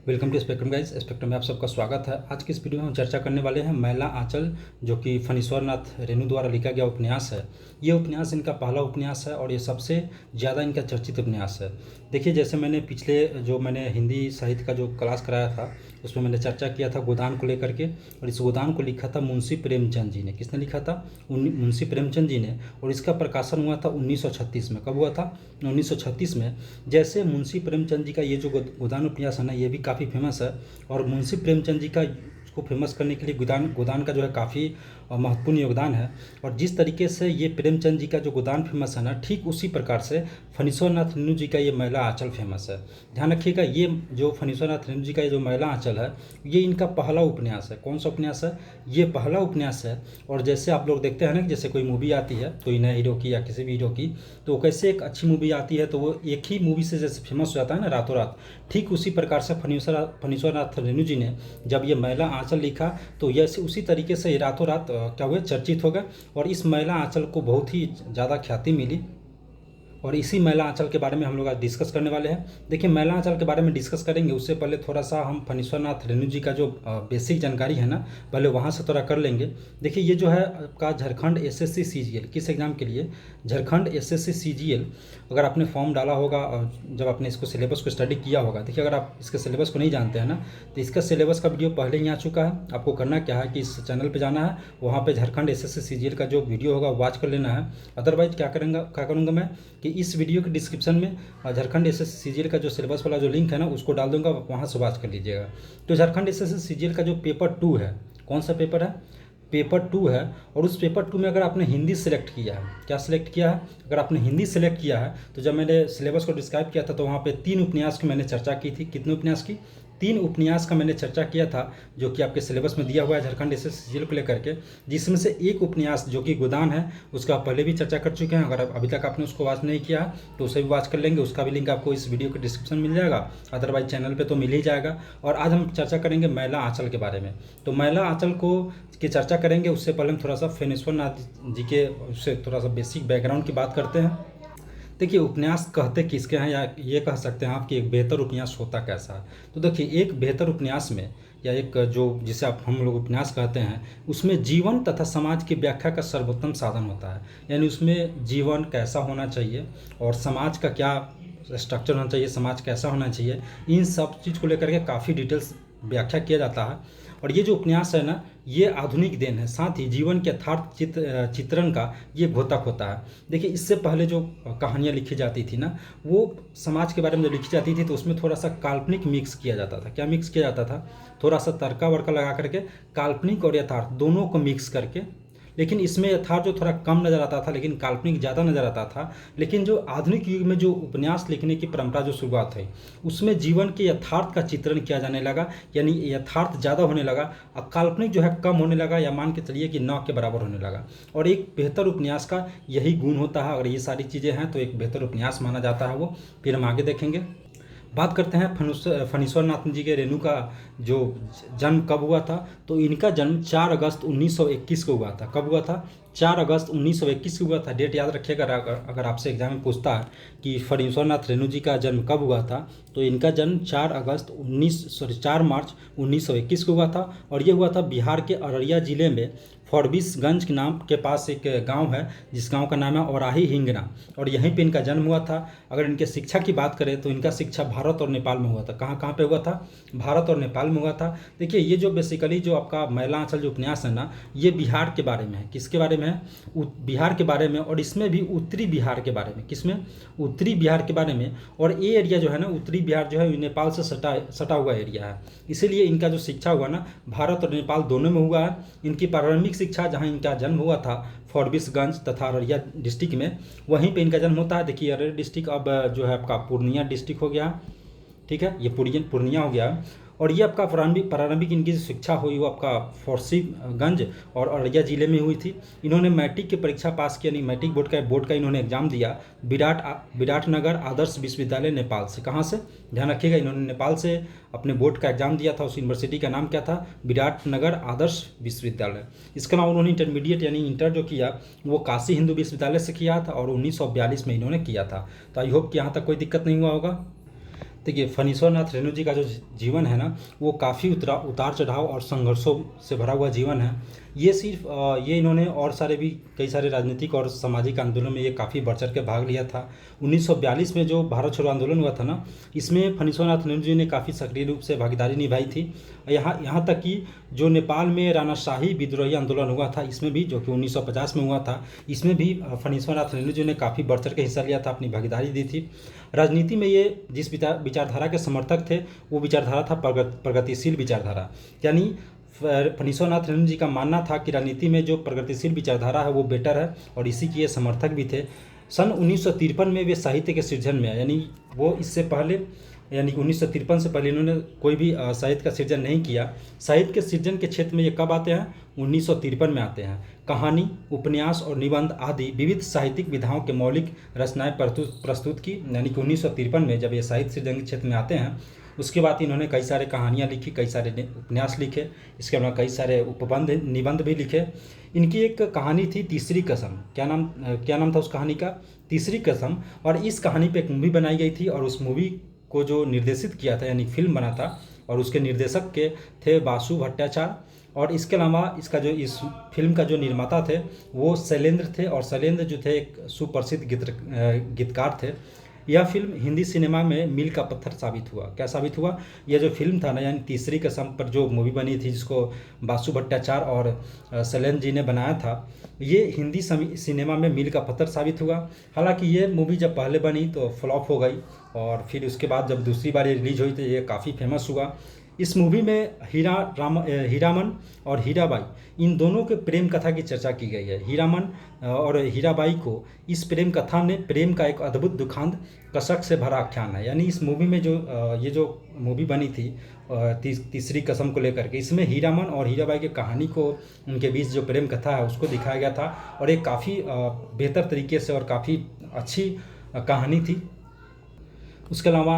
Welcome to spectrum guys. Spectrum में आप सबका स्वागत है। आज की इस वीडियो में हम चर्चा करने वाले हैं मैला आंचल, जो कि फणीश्वर नाथ रेणु द्वारा लिखा गया उपन्यास है। ये उपन्यास इनका पहला उपन्यास है और ये सबसे ज़्यादा इनका चर्चित उपन्यास है। देखिए, जैसे मैंने हिंदी साहित्य का जो क्लास कराया था उसमें मैंने चर्चा किया था गोदान को लेकर के, और इस गोदान को लिखा था मुंशी प्रेमचंद जी ने। किसने लिखा था? मुंशी प्रेमचंद जी ने। और इसका प्रकाशन हुआ था 1936 में। कब हुआ था? 1936 में। जैसे मुंशी प्रेमचंद जी का ये जो गोदान उपन्यास है ना, ये भी काफ़ी फेमस है। और मुंशी प्रेमचंद जी का को फेमस करने के लिए गोदान का जो है काफ़ी महत्वपूर्ण योगदान है। और जिस तरीके से ये प्रेमचंद जी का जो गोदान फेमस है ना, ठीक उसी प्रकार से फणीश्वर नाथ रेणु जी का ये मैला आंचल फेमस है। ध्यान रखिएगा, ये जो फणीश्वर नाथ रेणु जी का ये जो मैला आंचल है, ये इनका पहला उपन्यास है। कौन सा उपन्यास है? ये पहला उपन्यास है। और जैसे आप लोग देखते हैं ना, जैसे कोई मूवी आती है कोई नए हीरो की या किसी भी हीरो की, तो कैसे एक अच्छी मूवी आती है तो वो एक ही मूवी से जैसे फेमस हो जाता है ना रातों रात, ठीक उसी प्रकार से फणीश्वर नाथ रेणु जी ने जब ये मैला आंचल लिखा तो यह उसी तरीके से रातों रात क्या हुए, चर्चित हो गए। और इस मैला आंचल को बहुत ही ज़्यादा ख्याति मिली। और इसी मैला आंचल के बारे में हम लोग आज डिस्कस करने वाले हैं। देखिए, मैला आंचल के बारे में डिस्कस करेंगे उससे पहले थोड़ा सा हम फणीश्वर नाथ रेणु जी का जो बेसिक जानकारी है ना, पहले वहाँ से थोड़ा कर लेंगे। देखिए, ये जो है आपका झारखंड एसएससी सीजीएल, किस एग्ज़ाम के लिए? Jharkhand SSC CGL. अगर आपने फॉर्म डाला होगा और जब आपने इसको सिलेबस को स्टडी किया होगा, देखिए अगर आप इसके सिलेबस को नहीं जानते हैं ना, तो इसका सिलेबस का वीडियो पहले ही आ चुका है। आपको करना क्या है कि इस चैनल पर जाना है, वहाँ पर झारखंड एसएससी सीजीएल का जो वीडियो होगा वॉच कर लेना है। अदरवाइज क्या करूँगा मैं कि इस वीडियो के डिस्क्रिप्शन में झारखंड एसएससी सीजीएल का जो सिलेबस वाला जो लिंक है ना, उसको डाल दूंगा, वहाँ से वॉच कर लीजिएगा। तो झारखंड एसएससी सीजीएल का जो पेपर 2 है, कौन सा पेपर है? पेपर 2 है। और उस पेपर 2 में अगर आपने हिंदी सेलेक्ट किया है, क्या सिलेक्ट किया है? अगर आपने हिंदी सेलेक्ट किया है तो जब मैंने सिलेबस को डिस्क्राइब किया था तो वहाँ पे 3 उपन्यास की मैंने चर्चा की थी। कितने उपन्यास की? 3 उपन्यास का मैंने चर्चा किया था, जो कि आपके सिलेबस में दिया हुआ है झारखंड एसएससी सीजीएल को लेकर के। जिसमें से एक उपन्यास जो कि गोदान है, उसका पहले भी चर्चा कर चुके हैं। अगर अभी तक आपने उसको वॉच नहीं किया तो उसे भी वॉच कर लेंगे, उसका भी लिंक आपको इस वीडियो के डिस्क्रिप्शन में मिल जाएगा, अदरवाइज चैनल पे तो मिल ही जाएगा। और आज हम चर्चा करेंगे मैला आंचल के बारे में। तो मैला आंचल की चर्चा करेंगे उससे पहले हम थोड़ा सा फणीश्वर नाथ जी के उससे थोड़ा सा बेसिक बैकग्राउंड की बात करते हैं। देखिए, उपन्यास कहते किसके हैं, या ये कह सकते हैं आप कि एक बेहतर उपन्यास होता कैसा है। तो देखिए, एक बेहतर उपन्यास में या एक जो जिसे हम लोग उपन्यास कहते हैं, उसमें जीवन तथा समाज की व्याख्या का सर्वोत्तम साधन होता है। यानी उसमें जीवन कैसा होना चाहिए और समाज का क्या स्ट्रक्चर होना चाहिए, समाज कैसा होना चाहिए, इन सब चीज़ को लेकर के काफ़ी डिटेल्स व्याख्या किया जाता है। और ये जो उपन्यास है ना, ये आधुनिक देन है, साथ ही जीवन के यथार्थ चित्रण का ये घोतक होता है। देखिए, इससे पहले जो कहानियाँ लिखी जाती थी ना, वो समाज के बारे में जो लिखी जाती थी तो उसमें थोड़ा सा काल्पनिक मिक्स किया जाता था। क्या मिक्स किया जाता था? थोड़ा सा तर्का वर्का लगा करके काल्पनिक और यथार्थ दोनों को मिक्स करके। लेकिन इसमें यथार्थ जो थोड़ा कम नज़र आता था, लेकिन काल्पनिक ज़्यादा नज़र आता था। लेकिन जो आधुनिक युग में जो उपन्यास लिखने की परंपरा जो शुरुआत हुई, उसमें जीवन के यथार्थ का चित्रण किया जाने लगा, यानी यथार्थ ज़्यादा होने लगा और काल्पनिक जो है कम होने लगा, या मान के चलिए कि न के बराबर होने लगा। और एक बेहतर उपन्यास का यही गुण होता है। अगर ये सारी चीज़ें हैं तो एक बेहतर उपन्यास माना जाता है वो। फिर हम आगे देखेंगे। बात करते हैं फणीश्वर नाथ जी के रेणु का जो जन्म कब हुआ था। तो इनका जन्म 4 अगस्त 1921 को हुआ था। कब हुआ था? 4 अगस्त 1921 को हुआ था। डेट याद रखिएगा, अगर आपसे एग्जाम में पूछता है कि फणीश्वर नाथ रेणु जी का जन्म कब हुआ था, तो इनका जन्म 4 मार्च 1921 को हुआ था। और ये हुआ था बिहार के अररिया ज़िले में फॉरबिसगंज के नाम के पास एक गांव है, जिस गांव का नाम है औराही हिंगना, और यहीं पे इनका जन्म हुआ था। अगर इनके शिक्षा की बात करें तो इनका शिक्षा भारत और नेपाल में हुआ था। कहाँ कहाँ पे हुआ था? भारत और नेपाल में हुआ था। देखिए, ये जो बेसिकली जो आपका मैला आंचल जो उपन्यास है ना, ये बिहार के बारे में है। किसके बारे में है? बिहार के बारे में। और इसमें भी उत्तरी बिहार के बारे में। किसमें? उत्तरी बिहार के बारे में। और ये एरिया जो है ना, उत्तरी बिहार जो है नेपाल से सटा हुआ एरिया है। इसीलिए इनका जो शिक्षा हुआ ना, भारत और नेपाल दोनों में हुआ है। इनकी प्रारंभिक शिक्षा जहाँ इनका जन्म हुआ था फॉरबिसगंज तथा अररिया डिस्ट्रिक्ट में, वहीं पे इनका जन्म होता है। देखिए, अररिया डिस्ट्रिक्ट अब जो है आपका पूर्णिया डिस्ट्रिक्ट हो गया, ठीक है, ये पूर्णिया हो गया। और ये आपका प्रारंभिक इनकी शिक्षा हुई वो आपका फॉरबिसगंज और अररिया ज़िले में हुई थी। इन्होंने मैट्रिक की परीक्षा पास किया, नहीं मैट्रिक बोर्ड का इन्होंनने एग्जाम दिया विराटनगर आदर्श विश्वविद्यालय नेपाल से। कहाँ से? ध्यान रखिएगा, इन्होंने नेपाल से अपने बोर्ड का एग्जाम दिया था। उस यूनिवर्सिटी का नाम क्या था? विराटनगर आदर्श विश्वविद्यालय। इसके अलावा उन्होंने इंटरमीडिएट यानी इंटर जो किया वो काशी हिंदू विश्वविद्यालय से किया था, और 1942 में इन्होंने किया था। तो आई होप कि यहाँ तक कोई दिक्कत नहीं हुआ होगा। देखिए, फणीश्वर नाथ रेणु जी का जो जीवन है ना, वो काफ़ी उतार चढ़ाव और संघर्षों से भरा हुआ जीवन है। ये सिर्फ ये इन्होंने और सारे भी कई सारे राजनीतिक और सामाजिक आंदोलन में ये काफ़ी बढ़ चढ़ के भाग लिया था। 1942 में जो भारत छोड़ो आंदोलन हुआ था ना, इसमें फणीश्वर नाथ रेणु जी ने काफ़ी सक्रिय रूप से भागीदारी निभाई थी। यहाँ तक कि जो नेपाल में राणाशाही विद्रोही आंदोलन हुआ था, इसमें भी, जो कि 1950 में हुआ था, इसमें भी फणीश्वर नाथ रेणु जी ने काफ़ी बढ़ चढ़ के हिस्सा लिया था, अपनी भागीदारी दी थी। राजनीति में ये जिस विचारधारा के समर्थक थे, वो विचारधारा था प्रगतिशील विचारधारा। यानी फणीश्वर नाथ रेणु जी का मानना था कि राजनीति में जो प्रगतिशील विचारधारा है वो बेटर है, और इसी के ये समर्थक भी थे। सन 1953 में वे साहित्य के सृजन में, यानी वो इससे पहले, यानी 1953 से पहले इन्होंने कोई भी साहित्य का सृजन नहीं किया। साहित्य के सृजन के क्षेत्र में ये कब आते हैं? 1953 में आते हैं। कहानी, उपन्यास और निबंध आदि विविध साहित्यिक विधाओं के मौलिक रचनाएं प्रस्तुत की, यानी कि 1953 में जब ये साहित्य सृजन के क्षेत्र में आते हैं, उसके बाद इन्होंने कई सारे कहानियाँ लिखी, कई सारे उपन्यास लिखे, इसके अलावा कई सारे उपबंध निबंध भी लिखे। इनकी एक कहानी थी तीसरी कसम। क्या नाम था उस कहानी का? तीसरी कसम। और इस कहानी पे एक मूवी बनाई गई थी, और उस मूवी को जो निर्देशित किया था, यानी फिल्म बना था, और उसके निर्देशक के थे बासु भट्टाचार्य। और इसके अलावा इसका जो इस फिल्म का जो निर्माता थे वो शैलेंद्र थे, और शैलेंद्र जो थे एक सुप्रसिद्ध गीतकार थे। यह फिल्म हिंदी सिनेमा में मील का पत्थर साबित हुआ। क्या साबित हुआ? यह जो फिल्म था ना, यानी तीसरी कसम पर जो मूवी बनी थी, जिसको बासु भट्टाचार्य और शैलेंद्र जी ने बनाया था, ये हिंदी सिनेमा में मील का पत्थर साबित हुआ। हालांकि ये मूवी जब पहले बनी तो फ्लॉप हो गई, और फिर उसके बाद जब दूसरी बार ये रिलीज हुई तो ये काफ़ी फेमस हुआ। इस मूवी में हीरामन और हीराबाई, इन दोनों के प्रेम कथा की चर्चा की गई है। हीरामन और हीराबाई को इस प्रेम कथा ने प्रेम का एक अद्भुत दुखांत कसक से भरा आख्यान है। यानी इस मूवी में जो ये जो मूवी बनी थी तीसरी कसम को लेकर के, इसमें हीरामन और हीराबाई की कहानी को, उनके बीच जो प्रेम कथा है उसको दिखाया गया था, और एक काफ़ी बेहतर तरीके से और काफ़ी अच्छी कहानी थी। उसके अलावा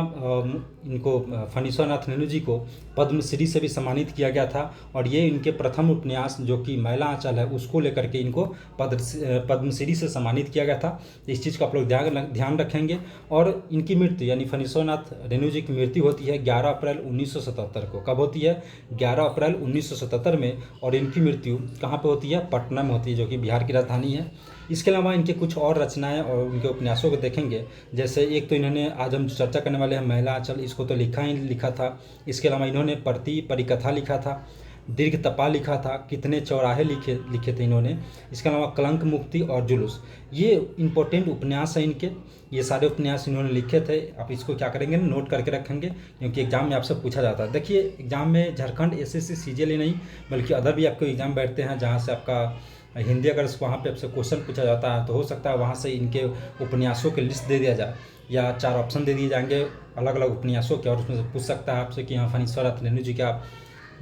इनको फणीश्वर नाथ रेणु जी को पद्मश्री से भी सम्मानित किया गया था, और ये इनके प्रथम उपन्यास जो कि मैला आंचल है उसको लेकर के इनको पद्मश्री से सम्मानित किया गया था। इस चीज़ का आप लोग ध्यान रखेंगे। और इनकी मृत्यु, यानी फणीश्वर नाथ रेणु जी की मृत्यु होती है 11 अप्रैल 1977 को। कब होती है? 11 अप्रैल 1977 में। और इनकी मृत्यु कहाँ पर होती है? पटना में होती है, जो कि बिहार की राजधानी है। इसके अलावा इनके कुछ और रचनाएं और उनके उपन्यासों को देखेंगे, जैसे एक तो इन्होंने, आज हम चर्चा करने वाले हैं मैला आंचल, इसको तो लिखा था। इसके अलावा इन्होंने परिकथा लिखा था, दीर्घ तपा लिखा था, कितने चौराहे लिखे थे इन्होंने। इसके अलावा कलंक मुक्ति और जुलूस, ये इंपॉर्टेंट उपन्यास हैं इनके। ये सारे उपन्यास इन्होंने लिखे थे। आप इसको क्या करेंगे? नोट करके रखेंगे, क्योंकि एग्जाम में आपसे पूछा जाता है। देखिए, एग्जाम में झारखंड SSC CGL नहीं, बल्कि अदर भी आपको एग्जाम बैठते हैं, जहाँ से आपका हिंदी, अगर वहाँ पे आपसे क्वेश्चन पूछा जाता है तो हो सकता है वहाँ से इनके उपन्यासों के लिस्ट दे दिया जाए, या 4 ऑप्शन दे दिए जाएंगे अलग अलग उपन्यासों के, और उसमें से पूछ सकता है आपसे कि हाँ, फणीश्वर नाथ रेणु जी का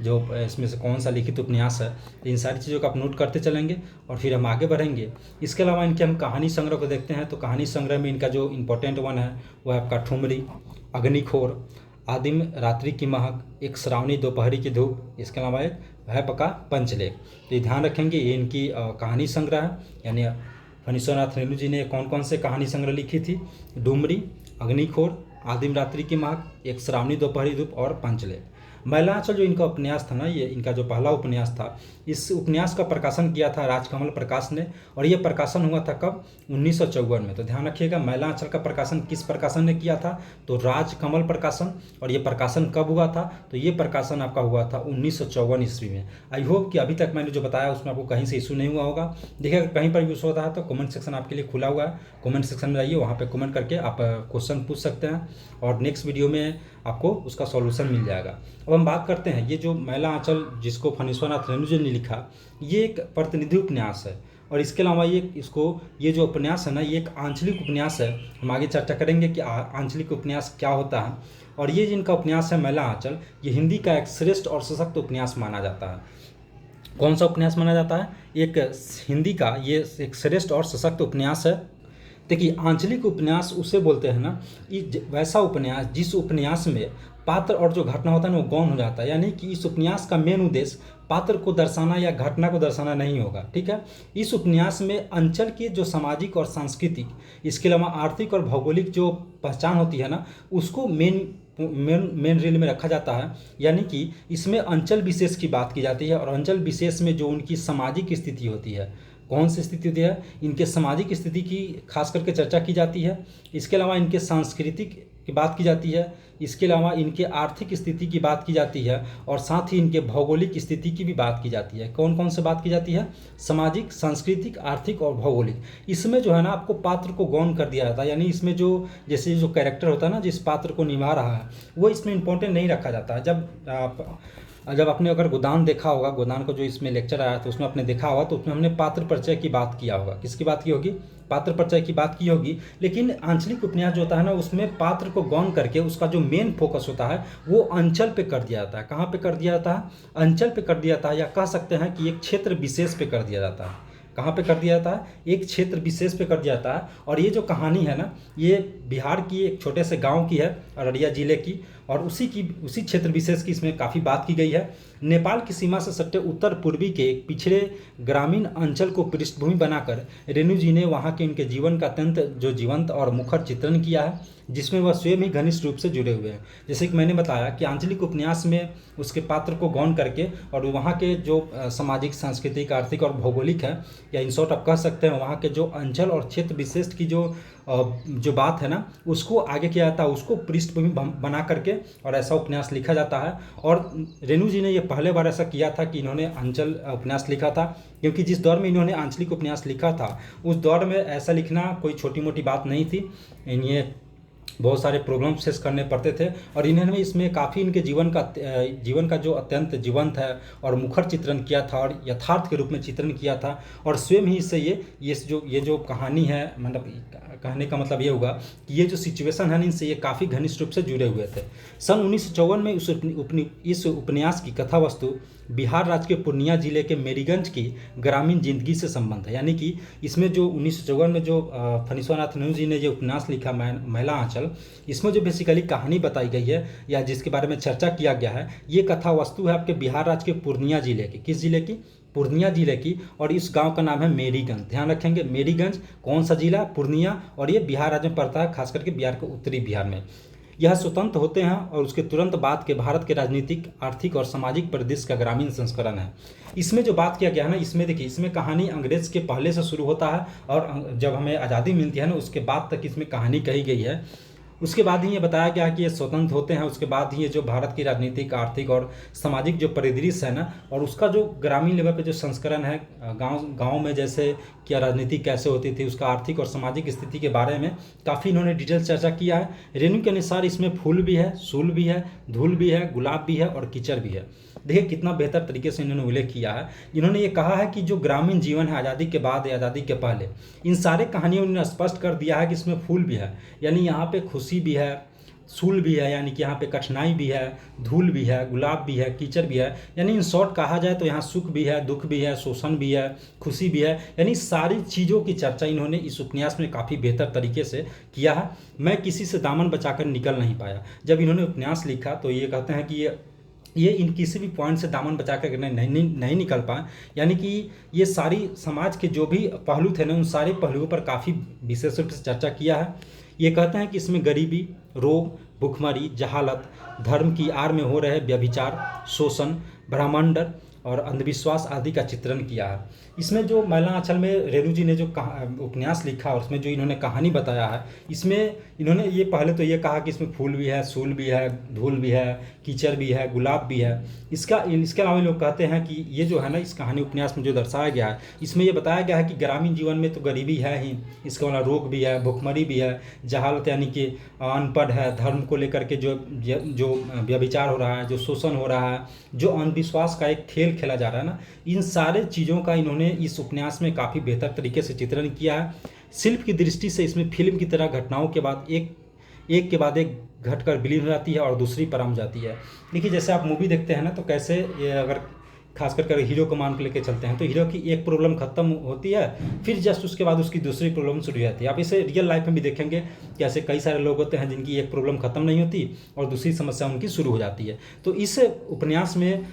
जो इसमें से कौन सा लिखित उपन्यास है। इन सारी चीज़ों को आप नोट करते चलेंगे, और फिर हम आगे बढ़ेंगे। इसके अलावा इनके हम कहानी संग्रह को देखते हैं, तो कहानी संग्रह में इनका जो इम्पोर्टेंट वन है वो है आपका ठुमरी, अग्निखोर, आदिम रात्रि की महक, एक श्रावणी दोपहरी की धूप। इसके अलावा एक है पका पंचलेख। तो ये ध्यान रखेंगे, ये इनकी कहानी संग्रह है। यानी फणीश्वर नाथ रेणु जी ने कौन कौन से कहानी संग्रह लिखी थी? डुमरी, अग्निखोर, आदिम रात्रि की महक, एक श्रावणी दोपहरी धूप और पंचलेख। मैला आंचल जो इनका उपन्यास था ना, ये इनका जो पहला उपन्यास था, इस उपन्यास का प्रकाशन किया था राजकमल प्रकाश ने, और ये प्रकाशन हुआ था कब? 1954 में। तो ध्यान रखिएगा, मैला आंचल का प्रकाशन किस प्रकाशन ने किया था? तो राजकमल प्रकाशन। और ये प्रकाशन कब हुआ था? तो ये प्रकाशन आपका हुआ था 1954 ईस्वी में। आई होप कि अभी तक मैंने जो बताया उसमें आपको कहीं से इशू नहीं हुआ होगा। देखिए, अगर कहीं पर भी इशू होता है तो कमेंट सेक्शन आपके लिए खुला हुआ है, कमेंट सेक्शन में जाइए, वहाँ पर कमेंट करके आप क्वेश्चन पूछ सकते हैं, और नेक्स्ट वीडियो में आपको उसका सॉल्यूशन मिल जाएगा। अब हम बात करते हैं, ये जो मैला आंचल जिसको फणीश्वर नाथ रेणु जी ने लिखा, ये एक प्रतिनिधि उपन्यास है। और इसके अलावा ये जो उपन्यास है ना, ये एक आंचलिक उपन्यास है। हम आगे चर्चा करेंगे कि आंचलिक उपन्यास क्या होता है। और ये जिनका उपन्यास है मैला आंचल, ये हिंदी का एक श्रेष्ठ और सशक्त उपन्यास माना जाता है। कौन सा उपन्यास माना जाता है? एक हिंदी का ये एक श्रेष्ठ और सशक्त उपन्यास है। देखिए, आंचलिक उपन्यास उसे बोलते हैं ना, वैसा उपन्यास जिस उपन्यास में पात्र और जो घटना होता है ना वो गौण हो जाता है। यानी कि इस उपन्यास का मेन उद्देश्य पात्र को दर्शाना या घटना को दर्शाना नहीं होगा, ठीक है। इस उपन्यास में अंचल की जो सामाजिक और सांस्कृतिक, इसके अलावा आर्थिक और भौगोलिक जो पहचान होती है ना, उसको मेन मेन रील में रखा जाता है। यानी कि इसमें अंचल विशेष की बात की जाती है और अंचल विशेष में जो उनकी सामाजिक स्थिति होती है, कौन सी स्थिति होती है, इनके सामाजिक स्थिति की खास करके चर्चा की जाती है। इसके अलावा इनके सांस्कृतिक की बात की जाती है, इसके अलावा इनके आर्थिक स्थिति की बात की जाती है और साथ ही इनके भौगोलिक स्थिति की भी बात की जाती है। कौन कौन से बात की जाती है? सामाजिक, सांस्कृतिक, आर्थिक और भौगोलिक। इसमें जो है ना आपको पात्र को गौण कर दिया जाता है, यानी इसमें जो जैसे जो कैरेक्टर होता है ना, जिस पात्र को निभा रहा है, वो इसमें इंपॉर्टेंट नहीं रखा जाता है। जब आपने अगर गोदान देखा होगा, गोदान को जो इसमें लेक्चर आया था उसमें आपने देखा होगा, तो उसमें हमने पात्र परिचय की बात किया होगा। किसकी बात की होगी? पात्र परिचय की बात की होगी। लेकिन आंचलिक उपन्यास जो होता है ना, उसमें पात्र को गौण करके उसका जो मेन फोकस होता है वो अंचल पे कर दिया जाता है। कहाँ पे कर दिया जाता है? अंचल पे कर दिया जाता है, या कह सकते हैं कि एक क्षेत्र विशेष पे कर दिया जाता है। कहाँ पे कर दिया जाता है? एक क्षेत्र विशेष पे कर दिया जाता है। और ये जो कहानी है ना, ये बिहार की एक छोटे से गांव की है, अररिया जिले की, और उसी क्षेत्र विशेष की इसमें काफ़ी बात की गई है। नेपाल की सीमा से सटे उत्तर पूर्वी के एक पिछड़े ग्रामीण अंचल को पृष्ठभूमि बनाकर रेणु जी ने वहाँ के उनके जीवन का अत्यंत जो जीवंत और मुखर चित्रण किया है, जिसमें वह स्वयं ही घनिष्ठ रूप से जुड़े हुए हैं। जैसे कि मैंने बताया कि आंचलिक उपन्यास में उसके पात्र को गौण करके और वहाँ के जो सामाजिक, सांस्कृतिक, आर्थिक और भौगोलिक है, या इन शॉर्ट आप कह सकते हैं वहाँ के जो अंचल और क्षेत्र विशेष की जो बात है ना, उसको आगे किया जाता है, उसको पृष्ठभूमि बना करके और ऐसा उपन्यास लिखा जाता है। और रेणु जी ने ये पहले बार ऐसा किया था कि इन्होंने अंचल उपन्यास लिखा था, क्योंकि जिस दौर में इन्होंने आंचलिक उपन्यास लिखा था उस दौर में ऐसा लिखना कोई छोटी मोटी बात नहीं थी। इन्हें बहुत सारे प्रॉब्लम फेस करने पड़ते थे और इन्होंने इसमें काफ़ी इनके जीवन का जो अत्यंत जीवंत है और मुखर चित्रण किया था और यथार्थ के रूप में चित्रण किया था। और स्वयं ही इससे ये जो कहानी है, मतलब कहने का मतलब ये होगा कि ये जो सिचुएशन है इनसे ये काफ़ी घनिष्ठ रूप से जुड़े हुए थे। सन 1954 में इस उपन्यास की कथा वस्तु बिहार राज्य के पूर्णिया जिले के मेरीगंज की ग्रामीण जिंदगी से संबंध है। यानी कि इसमें जो 1954 में जो फणीश्वरनाथ रेणु जी ने जो उपन्यास लिखा महिला आंचल, इसमें जो बेसिकली कहानी बताई गई है या जिसके बारे में चर्चा किया गया है, ये कथा वस्तु है आपके बिहार राज्य के पूर्णिया जिले की। किस जिले की? पूर्णिया जिले की। और इस गांव का नाम है मेरीगंज। ध्यान रखेंगे, मेरीगंज कौन सा जिला? पूर्णिया। और ये बिहार राज्य में पड़ता है, खास करके बिहार के उत्तरी बिहार में। यह स्वतंत्र होते हैं और उसके तुरंत बाद के भारत के राजनीतिक, आर्थिक और सामाजिक परिदृश्य का ग्रामीण संस्करण है। इसमें जो बात किया गया है ना, इसमें देखिए, इसमें कहानी अंग्रेज के पहले से शुरू होता है और जब हमें आज़ादी मिलती है ना उसके बाद तक इसमें कहानी कही गई है। उसके बाद ही ये बताया गया कि ये स्वतंत्र होते हैं, उसके बाद ही ये जो भारत की राजनीतिक, आर्थिक और सामाजिक जो परिदृश्य है ना, और उसका जो ग्रामीण लेवल पे जो संस्करण है, गांव में जैसे क्या राजनीति कैसे होती थी, उसका आर्थिक और सामाजिक स्थिति के बारे में काफ़ी इन्होंने डिटेल चर्चा किया है। रेणु के अनुसार इसमें फूल भी है, सूल भी है, धूल भी है, गुलाब भी है और कीचड़ भी है। देखिए कितना बेहतर तरीके से इन्होंने उल्लेख किया है। इन्होंने ये कहा है कि जो ग्रामीण जीवन है आज़ादी के बाद या आज़ादी के पहले, इन सारे कहानियों ने स्पष्ट कर दिया है कि इसमें फूल भी है, यानी यहाँ पे खुशी भी है, सूल भी है, यानी कि यहाँ पे कठिनाई भी है, धूल भी है, गुलाब भी है, कीचड़ भी है। यानी इन शॉर्ट कहा जाए तो यहाँ सुख भी है, दुख भी है, शोषण भी है, खुशी भी है, यानी सारी चीज़ों की चर्चा इन्होंने इस उपन्यास में काफ़ी बेहतर तरीके से किया है। मैं किसी से दामन बचाकर निकल नहीं पाया। जब इन्होंने उपन्यास लिखा तो ये कहते हैं कि ये इन किसी भी पॉइंट से दामन बचा कर नहीं निकल पाए, यानी कि ये सारी समाज के जो भी पहलू थे ना, उन सारे पहलुओं पर काफ़ी विशेष रूप से चर्चा किया है। ये कहते हैं कि इसमें गरीबी, रोग, भुखमरी, जहालत, धर्म की आड़ में हो रहे व्यभिचार, शोषण, ब्रह्मांड और अंधविश्वास आदि का चित्रण किया है। इसमें जो महिला आंचल में रेणु जी ने जो उपन्यास लिखा और उसमें जो इन्होंने कहानी बताया है, इसमें इन्होंने ये पहले तो ये कहा कि इसमें फूल भी है, सूल भी है, धूल भी है, कीचड़ भी है, गुलाब भी है। इसके अलावा लोग कहते हैं कि ये जो है ना, इस कहानी उपन्यास में जो दर्शाया गया है, इसमें ये बताया गया है कि ग्रामीण जीवन में तो गरीबी है ही, इसके अलावा रोग भी है, भुखमरी भी है, जहालत यानी कि अनपढ़ है, धर्म को लेकर के जो व्यभिचार हो रहा है, जो शोषण हो रहा है, जो अंधविश्वास का एक खेल खेला जा रहा है ना, इन सारे चीज़ों का इन्होंने इस उपन्यास में काफ़ी बेहतर तरीके से चित्रण किया है। शिल्प की दृष्टि से इसमें फिल्म की तरह घटनाओं के बाद एक के बाद एक घटकर विलीन हो जाती है और दूसरी पर आम जाती है। देखिए जैसे आप मूवी देखते हैं ना, तो कैसे ये अगर खास करके हीरो को मान के लेके चलते हैं तो हीरो की एक प्रॉब्लम खत्म होती है, फिर जस्ट उसके बाद उसकी दूसरी प्रॉब्लम शुरू हो जाती है। आप इसे रियल लाइफ में भी देखेंगे कि ऐसे कई सारे लोग होते हैं जिनकी एक प्रॉब्लम खत्म नहीं होती और दूसरी समस्या उनकी शुरू हो जाती है। तो इस उपन्यास में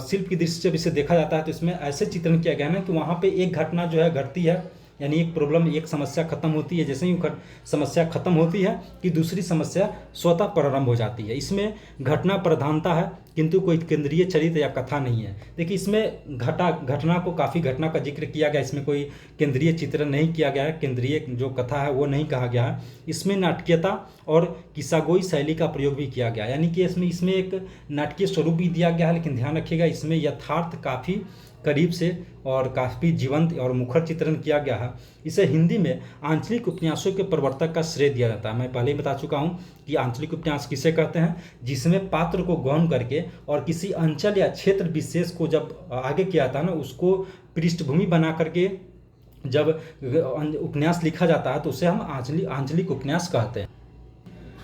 शिल्प की दृष्टि से जब इसे देखा जाता है तो इसमें ऐसे चित्रण किया गया है ना कि वहाँ पर एक घटना जो है घटती है यानी एक प्रॉब्लम, एक समस्या खत्म होती है, जैसे ही समस्या खत्म होती है कि दूसरी समस्या स्वतः प्रारंभ हो जाती है। इसमें घटना प्रधानता है किंतु कोई केंद्रीय चरित्र या कथा नहीं है। देखिए इसमें घटना को, काफ़ी घटना का जिक्र किया गया, इसमें कोई केंद्रीय चित्रण नहीं किया गया है, केंद्रीय जो कथा है वो नहीं कहा गया है। इसमें नाटकीयता और किस्सागोई शैली का प्रयोग भी किया गया, यानी कि इसमें एक नाटकीय स्वरूप भी दिया गया है, लेकिन ध्यान रखिएगा इसमें यथार्थ काफ़ी करीब से और काफ़ी जीवंत और मुखर चित्रण किया गया है। इसे हिंदी में आंचलिक उपन्यासों के प्रवर्तक का श्रेय दिया जाता है। मैं पहले ही बता चुका हूँ कि आंचलिक उपन्यास किसे कहते हैं, जिसमें पात्र को गौण करके और किसी अंचल या क्षेत्र विशेष को जब आगे किया जाता है ना, उसको पृष्ठभूमि बना करके जब उपन्यास लिखा जाता है तो उसे हम आंचलिक उपन्यास कहते हैं।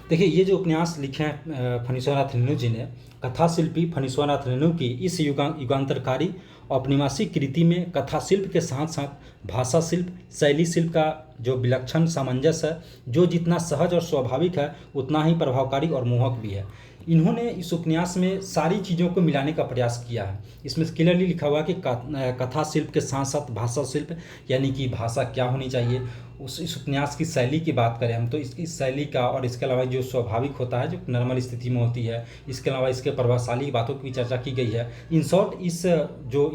देखिए ये जो उपन्यास लिखे हैं फणीश्वरनाथ रेणु जी ने, कथा शिल्पी फणीश्वरनाथ रेणु की इस युगांतरकारी औपनिवेशिक कृति में कथा शिल्प के साथ साथ भाषा शिल्प, शैली शिल्प का जो विलक्षण सामंजस्य है, जो जितना सहज और स्वाभाविक है उतना ही प्रभावकारी और मोहक भी है। इन्होंने इस उपन्यास में सारी चीज़ों को मिलाने का प्रयास किया है। इसमें क्लियरली लिखा हुआ है कि कथा शिल्प के साथ साथ भाषा शिल्प, यानी कि भाषा क्या होनी चाहिए, इस उपन्यास की शैली की बात करें हम तो इसकी शैली का, और इसके अलावा जो स्वाभाविक होता है, जो नॉर्मल स्थिति में होती है, इसके अलावा इसके प्रभावशाली बातों की भी चर्चा की गई है। इन शॉर्ट इस जो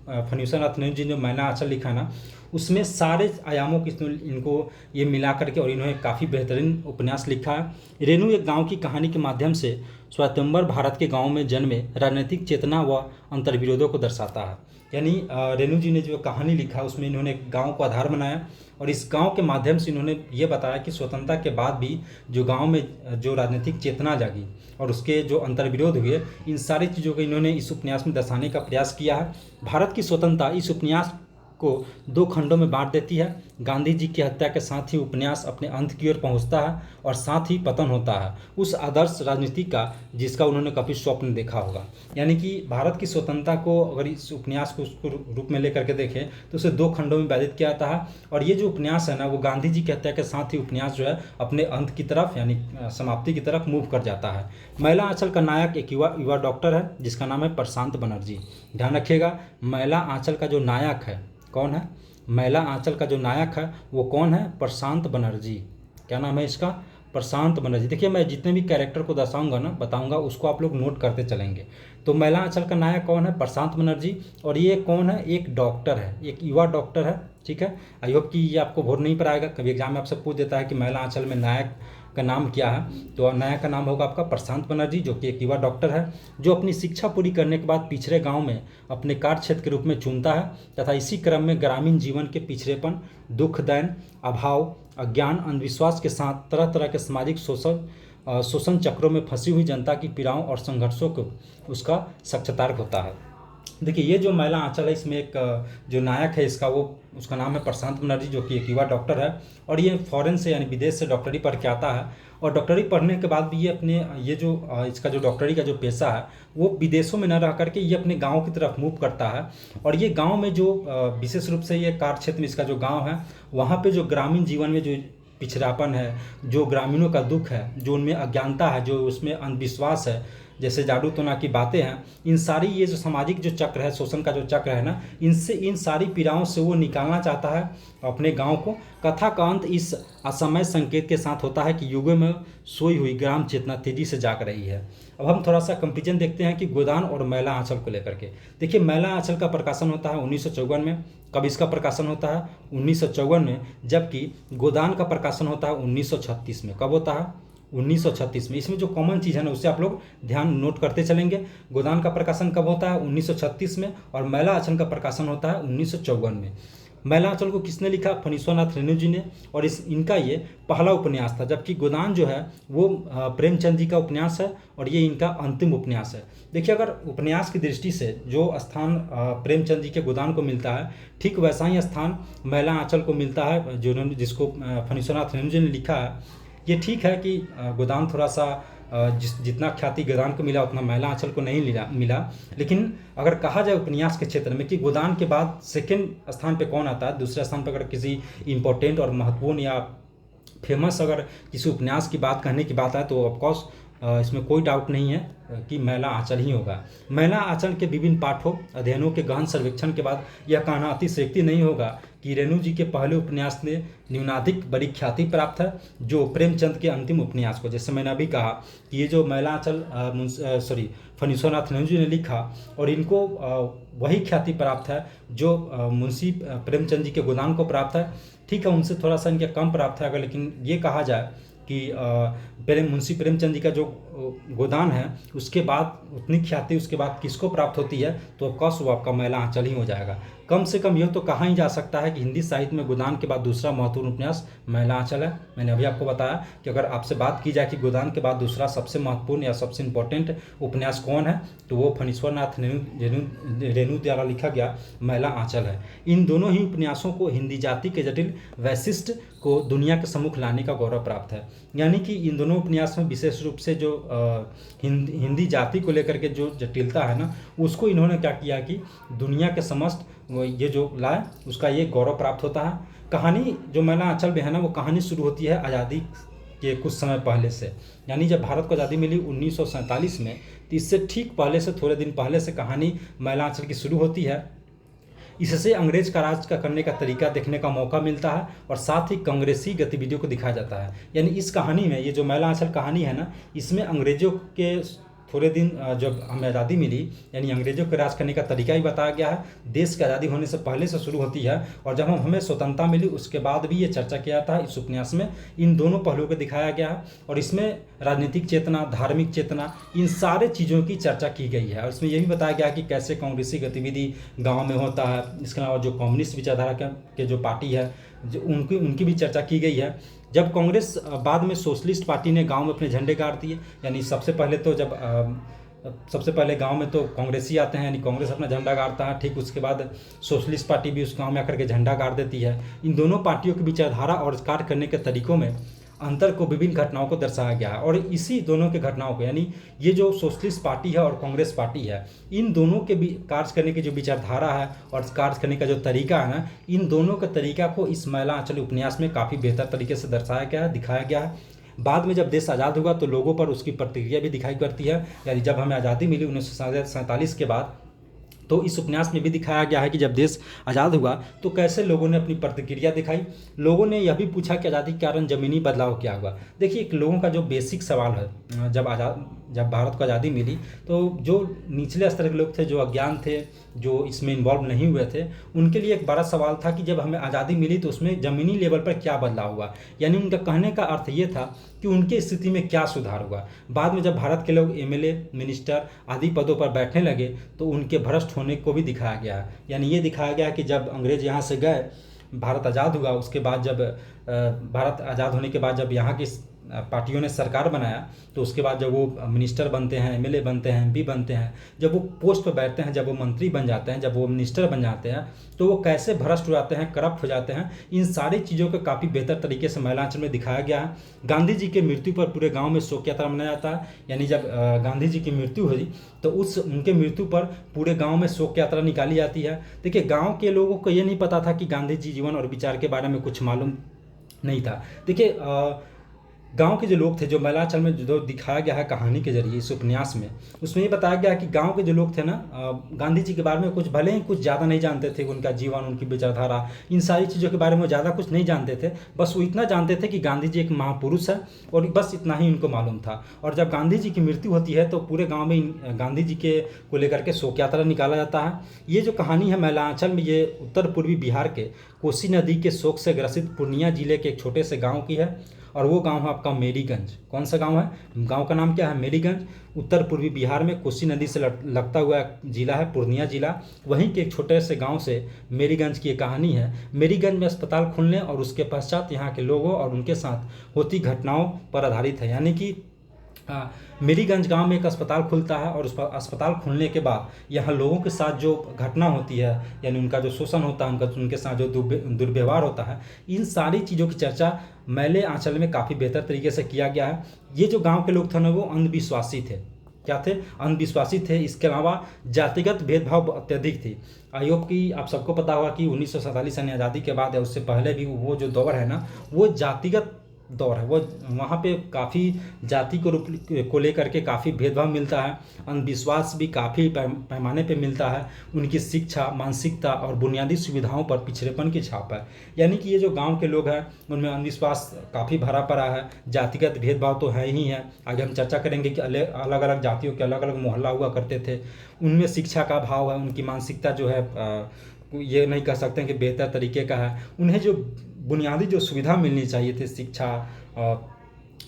फणीश्वरनाथ रेणु जी ने मैला आंचल लिखा ना, उसमें सारे आयामों की इनको ये मिला करके और इन्होंने काफ़ी बेहतरीन उपन्यास लिखा है। रेणु एक गांव की कहानी के माध्यम से स्वयंवर भारत के गांव में जन्मे राजनीतिक चेतना व अंतर्विरोधों को दर्शाता है। यानी रेणु जी ने जो कहानी लिखा उसमें इन्होंने गांव को आधार बनाया और इस गांव के माध्यम से इन्होंने ये बताया कि स्वतंत्रता के बाद भी जो गांव में जो राजनीतिक चेतना जागी और उसके जो अंतर्विरोध हुए, इन सारी चीज़ों को इन्होंने इस उपन्यास में दर्शाने का प्रयास किया है। भारत की स्वतंत्रता इस उपन्यास को 2 खंडों में बांट देती है। गांधी जी की हत्या के साथ ही उपन्यास अपने अंत की ओर पहुंचता है और साथ ही पतन होता है उस आदर्श राजनीति का जिसका उन्होंने कभी स्वप्न देखा होगा। यानी कि भारत की स्वतंत्रता को अगर इस उपन्यास को उसको रूप में लेकर के देखें तो उसे 2 खंडों में विभाजित किया जाता है। और ये जो उपन्यास है ना, वो गांधी जी की हत्या के साथ ही उपन्यास जो है अपने अंत की तरफ यानी समाप्ति की तरफ मूव कर जाता है। मैला आंचल का नायक एक युवा डॉक्टर है जिसका नाम है प्रशांत बनर्जी। ध्यान रखिएगा, मैला आंचल का जो नायक है कौन है, मैला आंचल का जो नायक है वो कौन है, प्रशांत बनर्जी। क्या नाम है इसका, प्रशांत बनर्जी। देखिए मैं जितने भी कैरेक्टर को दर्शाऊंगा ना, बताऊंगा, उसको आप लोग नोट करते चलेंगे। तो मैला आंचल का नायक कौन है, प्रशांत बनर्जी। और ये कौन है, एक डॉक्टर है, एक युवा डॉक्टर है। ठीक है, आई होप कि ये आपको भोर नहीं पड़ाएगा, कभी एग्जाम में आपसे पूछ देता है कि मैला आंचल में नायक का नाम क्या है, तो नायक का नाम होगा आपका प्रशांत बनर्जी, जो कि एक युवा डॉक्टर है जो अपनी शिक्षा पूरी करने के बाद पिछड़े गांव में अपने कार्य क्षेत्र के रूप में चुनता है तथा इसी क्रम में ग्रामीण जीवन के पिछड़ेपन, दुख, दैन, अभाव, अज्ञान, अंधविश्वास के साथ तरह तरह के सामाजिक शोषण चक्रों में फंसी हुई जनता की पीड़ाओं और संघर्षों को उसका साक्षात्कार होता है। देखिए ये जो मैला आंचल है, इसमें एक जो नायक है उसका नाम है प्रशांत बनर्जी, जो कि एक युवा डॉक्टर है और ये फॉरेन से यानी विदेश से डॉक्टरी पढ़ के आता है। और डॉक्टरी पढ़ने के बाद भी ये अपने इसका जो डॉक्टरी का जो पेशा है वो विदेशों में न रह करके ये अपने गांव की तरफ मूव करता है। और ये गांव में जो विशेष रूप से ये कार्य क्षेत्र में इसका जो गांव है, वहाँ पे जो ग्रामीण जीवन में जो पिछड़ापन है, जो ग्रामीणों का दुख है, जो उनमें अज्ञानता है, जो उसमें अंधविश्वास है, जैसे जादू टोना की बातें हैं, इन सारी ये जो सामाजिक जो चक्र है, शोषण का जो चक्र है ना, इन सारी पीड़ाओं से वो निकालना चाहता है अपने गांव को। कथा का अंत इस असमय संकेत के साथ होता है कि युगों में सोई हुई ग्राम चेतना तेजी से जाग रही है। अब हम थोड़ा सा कंपेरिजन देखते हैं कि गोदान और मैला आंचल को लेकर के। देखिए मैला आंचल का प्रकाशन होता है 1954 में। कब इसका प्रकाशन होता है, 1954 में, जबकि गोदान का प्रकाशन होता है 1936 में। कब होता है, 1936 में। इसमें जो कॉमन चीज़ है ना, उससे आप लोग ध्यान नोट करते चलेंगे। गोदान का प्रकाशन कब होता है, 1936 में, और मैला आंचल का प्रकाशन होता है 1954 में। मैला आंचल को किसने लिखा, फणीश्वरनाथ रेणु जी ने, और इनका ये पहला उपन्यास था, जबकि गोदान जो है वो प्रेमचंद जी का उपन्यास है और ये इनका अंतिम उपन्यास है। देखिए अगर उपन्यास की दृष्टि से जो स्थान प्रेमचंद जी के गोदान को मिलता है, ठीक वैसा ही स्थान मैला आंचल को मिलता है जिसको फणीश्वरनाथ रेणु जी ने लिखा है। ये ठीक है कि गोदान थोड़ा सा जितना ख्याति गोदान को मिला उतना मैला आंचल को नहीं मिला, लेकिन अगर कहा जाए उपन्यास के क्षेत्र में कि गोदान के बाद सेकंड स्थान पे कौन आता है, दूसरे स्थान पर अगर किसी इम्पोर्टेंट और महत्वपूर्ण या फेमस अगर किसी उपन्यास की बात कहने की बात है तो ऑफकोर्स इसमें कोई डाउट नहीं है, कि मैला आंचल ही होगा। मैला आंचल के विभिन्न पाठों अध्ययनों के गहन सर्वेक्षण के बाद यह कहना अतिशयोक्ति नहीं होगा कि रेणु जी के पहले उपन्यास ने न्यूनाधिक बड़ी ख्याति प्राप्त है, जो प्रेमचंद के अंतिम उपन्यास को, जैसे मैंने अभी कहा कि ये जो मैला आंचल फणीश्वरनाथ रेणु जी ने लिखा और इनको वही ख्याति प्राप्त है जो मुंशी प्रेमचंद जी के गोदान को प्राप्त है। ठीक है, उनसे थोड़ा सा इनके कम प्राप्त है, अगर लेकिन ये कहा जाए कि मुंशी प्रेमचंद जी का जो गोदान है उसके बाद उतनी ख्याति उसके बाद किसको प्राप्त होती है, तो ऑफकोर्स वो आपका मैला आंचल ही हो जाएगा। कम से कम यह तो कहा ही जा सकता है कि हिंदी साहित्य में गोदान के बाद दूसरा महत्वपूर्ण उपन्यास मैला आंचल है। मैंने अभी आपको बताया कि अगर आपसे बात की जाए कि गोदान के बाद दूसरा सबसे महत्वपूर्ण या सबसे इम्पोर्टेंट उपन्यास कौन है, तो वो फणीश्वरनाथ रेणु द्वारा लिखा गया मैला आंचल है। इन दोनों ही उपन्यासों को हिंदी जाति के जटिल वैशिष्ट को दुनिया के सम्मुख लाने का गौरव प्राप्त है। यानी कि इन दोनों उपन्यास में विशेष रूप से जो हिंदी जाति को लेकर के जो जटिलता है ना, उसको इन्होंने क्या किया कि दुनिया के समस्त ये जो लाए उसका ये गौरव प्राप्त होता है। कहानी जो मैला आंचल में है ना, वो कहानी शुरू होती है आज़ादी के कुछ समय पहले से, यानी जब भारत को आज़ादी मिली 1947 में, तो इससे ठीक पहले से थोड़े दिन पहले से कहानी मैला आंचल की शुरू होती है। इससे अंग्रेज का राज का करने का तरीका देखने का मौका मिलता है और साथ ही कांग्रेसी गतिविधियों को दिखाया जाता है। यानी इस कहानी में, ये जो मैला आंचल कहानी है ना, इसमें अंग्रेजों के थोड़े दिन जब हमें आज़ादी मिली, यानी अंग्रेजों के राज करने का तरीका भी बताया गया है। देश की आज़ादी होने से पहले से शुरू होती है और जब हमें स्वतंत्रता मिली उसके बाद भी ये चर्चा किया था। इस उपन्यास में इन दोनों पहलुओं को दिखाया गया है और इसमें राजनीतिक चेतना, धार्मिक चेतना, इन सारे चीज़ों की चर्चा की गई है। और इसमें यह भी बताया गया है कि कैसे कांग्रेसी गतिविधि गाँव में होता है। इसके अलावा जो कम्युनिस्ट विचारधारा के जो पार्टी है, जो उनकी भी चर्चा की गई है। जब कांग्रेस बाद में सोशलिस्ट पार्टी ने गांव में अपने झंडे गाड़ दिए, यानी सबसे पहले गांव में तो कांग्रेसी आते हैं, यानी कांग्रेस अपना झंडा गाड़ता है, ठीक उसके बाद सोशलिस्ट पार्टी भी उस गांव में आकर के झंडा गाड़ देती है। इन दोनों पार्टियों की विचारधारा और कार्य करने के तरीकों में अंतर को विभिन्न घटनाओं को दर्शाया गया है। और इसी दोनों के घटनाओं को, यानी ये जो सोशलिस्ट पार्टी है और कांग्रेस पार्टी है, इन दोनों के कार्य करने की जो विचारधारा है और कार्य करने का जो तरीका है ना, इन दोनों के तरीका को इस मैला आंचल उपन्यास में काफ़ी बेहतर तरीके से दर्शाया गया है, दिखाया गया है। बाद में जब देश आज़ाद हुआ तो लोगों पर उसकी प्रतिक्रिया भी दिखाई पड़ती है। यानी जब हमें आज़ादी मिली 1947 के बाद, तो इस उपन्यास में भी दिखाया गया है कि जब देश आज़ाद हुआ तो कैसे लोगों ने अपनी प्रतिक्रिया दिखाई। लोगों ने यह भी पूछा कि आज़ादी के कारण ज़मीनी बदलाव क्या हुआ। देखिए, एक लोगों का जो बेसिक सवाल है, जब भारत को आज़ादी मिली तो जो निचले स्तर के लोग थे, जो अज्ञान थे, जो इसमें इन्वॉल्व नहीं हुए थे, उनके लिए एक बड़ा सवाल था कि जब हमें आज़ादी मिली तो उसमें ज़मीनी लेवल पर क्या बदलाव हुआ। यानी उनका कहने का अर्थ ये था कि उनकी स्थिति में क्या सुधार हुआ। बाद में जब भारत के लोग एमएलए, मिनिस्टर आदि पदों पर बैठने लगे तो उनके भ्रष्ट होने को भी दिखाया गया। यानी ये दिखाया गया कि जब अंग्रेज यहाँ से गए, भारत आज़ाद हुआ, उसके बाद जब भारत आज़ाद होने के बाद जब यहाँ की पार्टियों ने सरकार बनाया, तो उसके बाद जब वो मिनिस्टर बनते हैं, एमएलए बनते हैं, एमपी बनते हैं, जब वो पोस्ट पर बैठते हैं, जब वो मंत्री बन जाते हैं, जब वो मिनिस्टर बन जाते हैं, तो वो कैसे भ्रष्ट हो जाते हैं, करप्ट हो जाते हैं। इन सारी चीज़ों को काफ़ी बेहतर तरीके से मैला आंचल में दिखाया गया है। गांधी जी की मृत्यु पर पूरे गाँव में शोक यात्रा मनाया जाता है। यानी जब गांधी जी की मृत्यु हुई तो उनके मृत्यु पर पूरे गाँव में शोक यात्रा निकाली जाती है। देखिए, गाँव के लोगों को ये नहीं पता था कि गांधी जी जीवन और विचार के बारे में कुछ मालूम नहीं था। देखिए, गांव के जो लोग थे, जो मैला आंचल में जो दिखाया गया है कहानी के जरिए इस उपन्यास में, उसमें ये बताया गया है कि गांव के जो लोग थे ना, गांधी जी के बारे में कुछ भले ही कुछ ज़्यादा नहीं जानते थे, उनका जीवन, उनकी विचारधारा, इन सारी चीज़ों के बारे में ज़्यादा कुछ नहीं जानते थे। बस वो इतना जानते थे कि गांधी जी एक महापुरुष है और बस इतना ही उनको मालूम था। और जब गांधी जी की मृत्यु होती है तो पूरे गाँव में गांधी जी को लेकर के शोक यात्रा निकाला जाता है। ये जो कहानी है मैला आंचल में, ये उत्तर पूर्वी बिहार के कोसी नदी के शोक से ग्रसित पूर्णिया जिले के एक छोटे से गाँव की है। और वो गांव है आपका मेरीगंज। कौन सा गांव है? गांव का नाम क्या है? मेरीगंज। उत्तर पूर्वी बिहार में कोसी नदी से लगता हुआ जिला है पूर्णिया जिला। वहीं के एक छोटे से गांव से मेरीगंज की एक कहानी है। मेरीगंज में अस्पताल खुलने और उसके पश्चात यहाँ के लोगों और उनके साथ होती घटनाओं पर आधारित है। यानी कि मेरीगंज गांव में एक अस्पताल खुलता है और उस अस्पताल खुलने के बाद यहाँ लोगों के साथ जो घटना होती है, यानी उनका जो शोषण होता है, उनके साथ जो दुर्व्यवहार होता है, इन सारी चीज़ों की चर्चा मैले आंचल में काफ़ी बेहतर तरीके से किया गया है। ये जो गांव के लोग थे ना, वो अंधविश्वासी थे। क्या थे? अंधविश्वासी थे। इसके अलावा जातिगत भेदभाव अत्यधिक थी। आयोग की आप सबको पता होगा कि 1947 यानी आज़ादी के बाद या उससे पहले भी वो जो दौर है ना, वो जातिगत दौर है, वो वहाँ पे काफ़ी जाति को लेकर के काफ़ी भेदभाव मिलता है, अंधविश्वास भी काफ़ी पैमाने पे मिलता है, उनकी शिक्षा, मानसिकता और बुनियादी सुविधाओं पर पिछड़ेपन की छाप है। यानी कि ये जो गांव के लोग हैं उनमें अंधविश्वास काफ़ी भरा पड़ा है, जातिगत भेदभाव तो है ही है। आगे हम चर्चा करेंगे कि अलग अलग जातियों के अलग अलग मोहल्ला हुआ करते थे, उनमें शिक्षा का अभाव है, उनकी मानसिकता जो है ये नहीं कह सकते हैं कि बेहतर तरीके का है। उन्हें जो बुनियादी जो सुविधा मिलनी चाहिए थी, शिक्षा,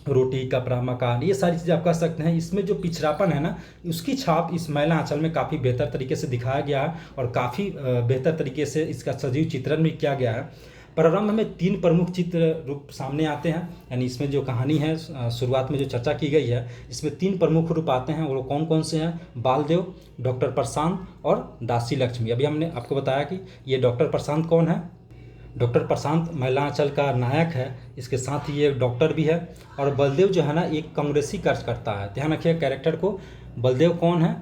रोटी, कपड़ा, मकान, ये सारी चीज़ें आप कह सकते हैं, इसमें जो पिछड़ापन है ना, उसकी छाप इस मैला आंचल में काफ़ी बेहतर तरीके से दिखाया गया है और काफ़ी बेहतर तरीके से इसका सजीव चित्रण भी किया गया है। प्रारंभ में 3 प्रमुख चित्र रूप सामने आते हैं, यानी इसमें जो कहानी है शुरुआत में जो चर्चा की गई है इसमें 3 प्रमुख रूप आते हैं। वो कौन कौन से हैं? बालदेव, डॉक्टर प्रशांत और दासी लक्ष्मी। अभी हमने आपको बताया कि ये डॉक्टर प्रशांत कौन है। डॉक्टर प्रशांत मैला आंचल का नायक है, इसके साथ ही एक डॉक्टर भी है। और बलदेव जो है ना एक कांग्रेसी कार्यकर्ता है। ध्यान रखिए कैरेक्टर को। बलदेव कौन है?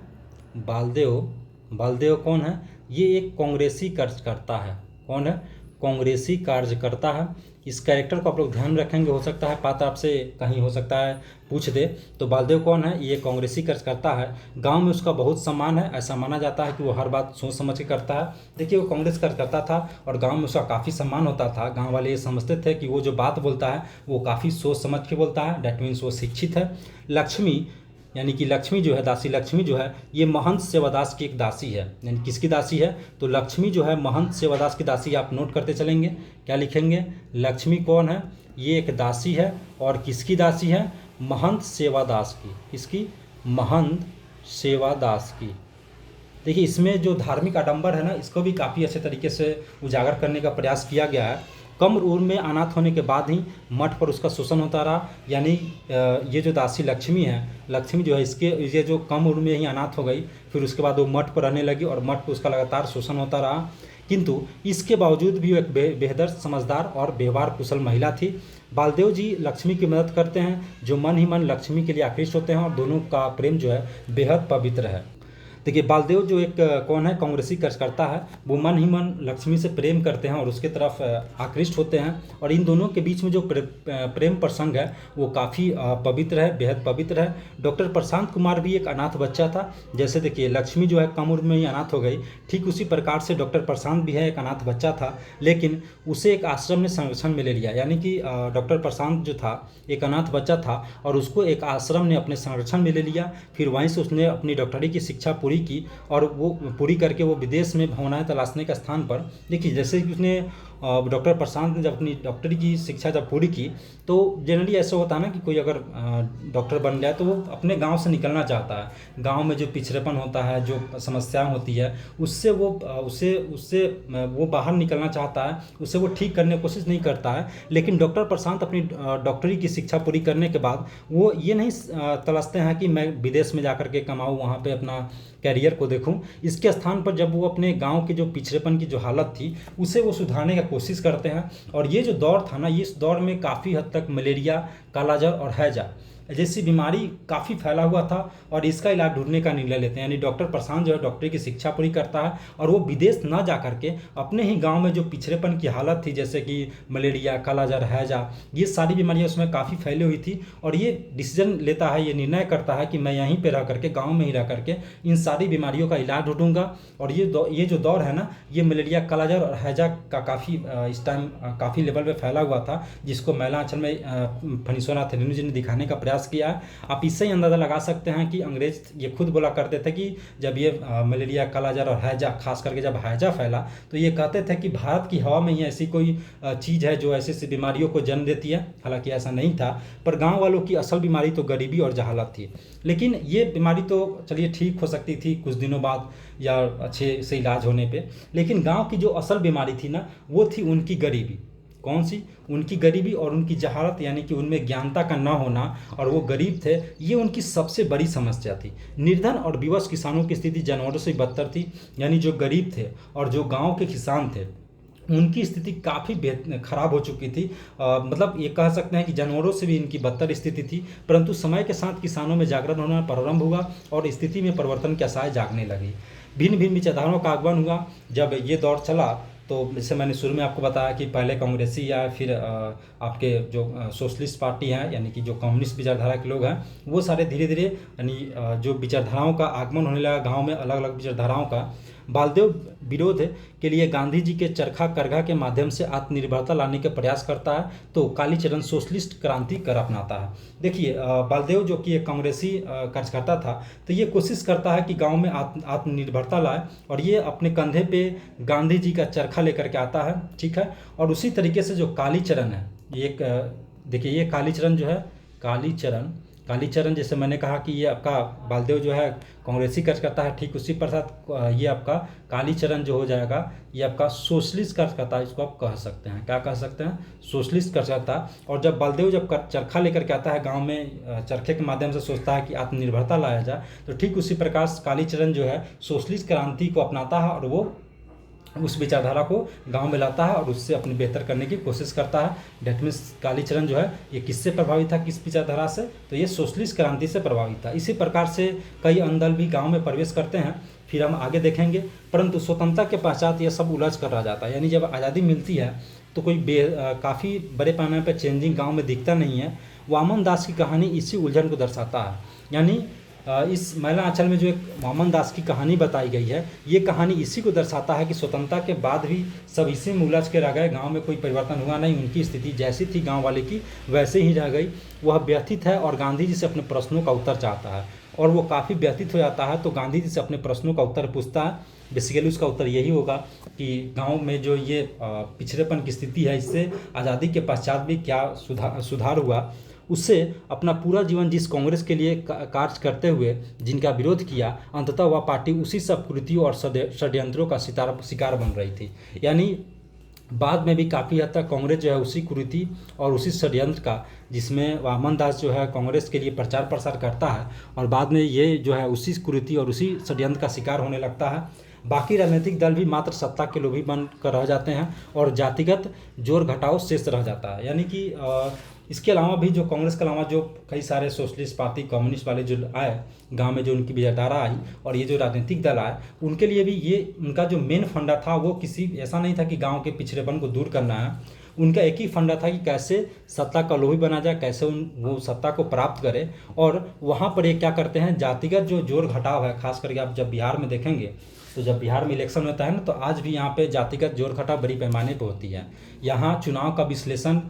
बालदेव कौन है? ये एक कांग्रेसी कार्यकर्ता है। कौन है? कांग्रेसी कार्यकर्ता है। इस कैरेक्टर को आप लोग ध्यान रखेंगे, हो सकता है पात्र आपसे कहीं हो सकता है पूछ दे। तो बालदेव कौन है? ये कांग्रेसी कार्यकर्ता है। गांव में उसका बहुत सम्मान है, ऐसा माना जाता है कि वो हर बात सोच समझ के करता है। देखिए वो कांग्रेस कार्यकर्ता था और गांव में उसका काफ़ी सम्मान होता था। गांव वाले ये समझते थे कि वो जो बात बोलता है वो काफ़ी सोच समझ के बोलता है, डैट मीन्स वो शिक्षित है। लक्ष्मी यानी कि लक्ष्मी जो है, दासी लक्ष्मी जो है, ये महंत सेवादास की एक दासी है। यानी किसकी दासी है? तो लक्ष्मी जो है महंत सेवादास की दासी। आप नोट करते चलेंगे, क्या लिखेंगे? लक्ष्मी कौन है? ये एक दासी है। और किसकी दासी है? महंत सेवादास की। किसकी? महंत सेवादास की। देखिए इसमें जो धार्मिक आडंबर है ना, इसको भी काफ़ी अच्छे तरीके से उजागर करने का प्रयास किया गया है। कम उम्र में अनाथ होने के बाद ही मठ पर उसका शोषण होता रहा। यानी ये जो दासी लक्ष्मी है, लक्ष्मी जो है ये जो कम उम्र में ही अनाथ हो गई, फिर उसके बाद वो मठ पर रहने लगी और मठ पर उसका लगातार शोषण होता रहा। किंतु इसके बावजूद भी वो एक बेहतर, समझदार और व्यवहार कुशल महिला थी। बालदेव जी लक्ष्मी की मदद करते हैं, जो मन ही मन लक्ष्मी के लिए आकृष्ट होते हैं और दोनों का प्रेम जो है बेहद पवित्र है। देखिए बालदेव जो एक कौन है? कांग्रेसी कार्यकर्ता है। वो मन ही मन लक्ष्मी से प्रेम करते हैं और उसके तरफ आकृष्ट होते हैं। और इन दोनों के बीच में जो प्रेम प्रसंग है वो काफ़ी पवित्र है, बेहद पवित्र है। डॉक्टर प्रशांत कुमार भी एक अनाथ बच्चा था। जैसे देखिए लक्ष्मी जो है कम उम्र में ही अनाथ हो गई, ठीक उसी प्रकार से डॉक्टर प्रशांत भी है, एक अनाथ बच्चा था, लेकिन उसे एक आश्रम ने संरक्षण में ले लिया। यानी कि डॉक्टर प्रशांत जो था एक अनाथ बच्चा था और उसको एक आश्रम ने अपने संरक्षण में ले लिया। फिर वहीं से उसने अपनी डॉक्टरी की शिक्षा पूरी की और वो पूरी करके वो विदेश में भावनाएं तलाशने के स्थान पर, देखिए जैसे कि उसने डॉक्टर प्रशांत ने जब अपनी डॉक्टरी की शिक्षा जब पूरी की तो जनरली ऐसा होता है ना कि कोई अगर डॉक्टर बन जाए तो वो अपने गांव से निकलना चाहता है। गांव में जो पिछड़ेपन होता है, जो समस्याएं होती है, उससे वो बाहर निकलना चाहता है, उससे वो ठीक करने की कोशिश नहीं करता है। लेकिन डॉक्टर प्रशांत अपनी डॉक्टरी की शिक्षा पूरी करने के बाद वो ये नहीं तलाशते हैं कि मैं विदेश में जाकर के कमाऊँ, वहाँ पर अपना कैरियर को देखूं। इसके स्थान पर जब वो अपने गांव के जो पिछड़ेपन की जो हालत थी उसे वो सुधारने का कोशिश करते हैं। और ये जो दौर था ना, इस दौर में काफ़ी हद तक मलेरिया, कालाजार और हैजा जैसी बीमारी काफ़ी फैला हुआ था और इसका इलाज ढूंढने का निर्णय लेते हैं। यानी डॉक्टर प्रशांत जो है डॉक्टरी की शिक्षा पूरी करता है और वो विदेश ना जा करके अपने ही गांव में जो पिछड़ेपन की हालत थी, जैसे कि मलेरिया, कालाजार, हैजा, ये सारी बीमारियां उसमें काफ़ी फैली हुई थी। और ये डिसीजन लेता है, ये निर्णय करता है कि मैं यहीं पर रह करके, गाँव में ही रह करके इन सारी बीमारियों का इलाज ढूंढूंगा। और ये जो दौर है ना, ये मलेरिया, कालाजार और हैजा का काफ़ी इस टाइम काफ़ी लेवल पे फैला हुआ था, जिसको मैला आंचल में फणीश्वर नाथ रेणु जी ने दिखाने का प्रयास किया है। आप इससे ही अंदाज़ा लगा सकते हैं कि अंग्रेज ये खुद बोला करते थे कि जब ये मलेरिया, कालाजार और हैजा, खास करके जब हैजा फैला तो ये कहते थे कि भारत की हवा में ही ऐसी कोई चीज़ है जो ऐसी बीमारियों को जन्म देती है। हालांकि ऐसा नहीं था, पर गाँव वालों की असल बीमारी तो गरीबी और जहालत थी। लेकिन ये बीमारी तो चलिए ठीक हो सकती थी कुछ दिनों बाद या अच्छे से इलाज होने पे, लेकिन गांव की जो असल बीमारी थी ना, वो थी उनकी गरीबी। कौन सी? उनकी गरीबी और उनकी जहालत, यानी कि उनमें ज्ञानता का ना होना, और वो गरीब थे, ये उनकी सबसे बड़ी समस्या थी। निर्धन और विवश किसानों की स्थिति जानवरों से बदतर थी। यानी जो गरीब थे और जो गाँव के किसान थे उनकी स्थिति काफ़ी खराब हो चुकी थी। मतलब ये कह सकते हैं कि जानवरों से भी इनकी बदतर स्थिति थी। परंतु समय के साथ किसानों में जागरण होना प्रारंभ हुआ और स्थिति में परिवर्तन के आसाएं जागने लगी। भिन्न भिन्न विचारधाराओं का आगमन हुआ। जब ये दौर चला तो जैसे मैंने शुरू में आपको बताया कि पहले कांग्रेसी या फिर आपके जो सोशलिस्ट पार्टी हैं, यानी कि जो कम्युनिस्ट विचारधारा के लोग हैं, वो सारे धीरे धीरे यानी जो विचारधाराओं का आगमन होने लगा गांव में, अलग अलग विचारधाराओं का, बालदेव विरोध के लिए गांधी जी के चरखा करघा के माध्यम से आत्मनिर्भरता लाने के प्रयास करता है, तो कालीचरण सोशलिस्ट क्रांति कर अपनाता है। देखिए बालदेव जो कि एक कांग्रेसी कार्यकर्ता था, तो ये कोशिश करता है कि गांव में आत्मनिर्भरता लाए, और ये अपने कंधे पे गांधी जी का चरखा लेकर के आता है, ठीक है। और उसी तरीके से जो कालीचरण है, ये एक देखिए ये कालीचरण जो है, कालीचरण जैसे मैंने कहा कि ये आपका बालदेव जो है कांग्रेसी कार्यकर्ता है, ठीक उसी प्रकार ये आपका कालीचरण जो हो जाएगा, ये आपका सोशलिस्ट कार्यकर्ता, इसको आप कह सकते हैं, क्या कह सकते हैं, सोशलिस्ट कार्यकर्ता। और जब बालदेव जब चरखा लेकर के आता है गांव में, चरखे के माध्यम से सोचता है कि आत्मनिर्भरता लाया जाए, तो ठीक उसी प्रकार कालीचरण जो है सोशलिस्ट क्रांति को अपनाता है, और वो उस विचारधारा को गांव में लाता है और उससे अपनी बेहतर करने की कोशिश करता है। डेट मीन्स कालीचरण जो है ये किससे प्रभावित था, किस विचारधारा से, तो ये सोशलिस्ट क्रांति से प्रभावित था। इसी प्रकार से कई अंदल भी गांव में प्रवेश करते हैं, फिर हम आगे देखेंगे। परंतु स्वतंत्रता के पश्चात ये सब उलझ कर रह जाता है, यानी जब आज़ादी मिलती है तो कोई काफ़ी बड़े पैमाने पर चेंजिंग गाँव में दिखता नहीं है। वामन दास की कहानी इसी उलझन को दर्शाता है, यानी इस मैला आंचल में जो एक वामन दास की कहानी बताई गई है, ये कहानी इसी को दर्शाता है कि स्वतंत्रता के बाद भी सब इसी में उलझ के रह गए, गांव में कोई परिवर्तन हुआ नहीं, उनकी स्थिति जैसी थी गांव वाले की वैसे ही रह गई। वह व्यथित है और गांधी जी से अपने प्रश्नों का उत्तर चाहता है, और वो काफ़ी व्यथित हो जाता है, तो गांधी जी से अपने प्रश्नों का उत्तर पूछता है। बेसिकली उसका उत्तर यही होगा कि गांव में जो ये पिछड़ेपन की स्थिति है, इससे आज़ादी के पश्चात भी क्या सुधार हुआ, उससे अपना पूरा जीवन जिस कांग्रेस के लिए कार्य करते हुए जिनका विरोध किया, अंततः वह पार्टी उसी सब कुरीतियों और षड्यंत्रों का शिकार बन रही थी। यानी बाद में भी काफ़ी हद तक कांग्रेस जो है उसी कुरीति और उसी षड्यंत्र का, जिसमें वामन दास जो है कांग्रेस के लिए प्रचार प्रसार करता है, और बाद में ये जो है उसी कुरीति और उसी षड्यंत्र का शिकार होने लगता है। बाकी राजनीतिक दल भी मात्र सत्ता के लोभी बन कर रह जाते हैं, और जातिगत जोर घटाव शेष रह जाता है। यानी कि इसके अलावा भी जो कांग्रेस के अलावा जो कई सारे सोशलिस्ट पार्टी, कम्युनिस्ट वाले जो आए गांव में, जो उनकी विचारधारा आई, और ये जो राजनीतिक दल आए, उनके लिए भी ये उनका जो मेन फंडा था वो किसी ऐसा नहीं था कि गांव के पिछड़ेपन को दूर करना है। उनका एक ही फंडा था कि कैसे सत्ता का लोभी बना जाए, कैसे वो सत्ता को प्राप्त करे। और वहाँ पर ये क्या करते हैं, जातिगत जो जोर घटाव है, खास करके आप जब बिहार में देखेंगे, तो जब बिहार में इलेक्शन होता है ना, तो आज भी यहाँ पे जातिगत जोर घटाव बड़ी पैमाने पर होती है। यहाँ चुनाव का विश्लेषण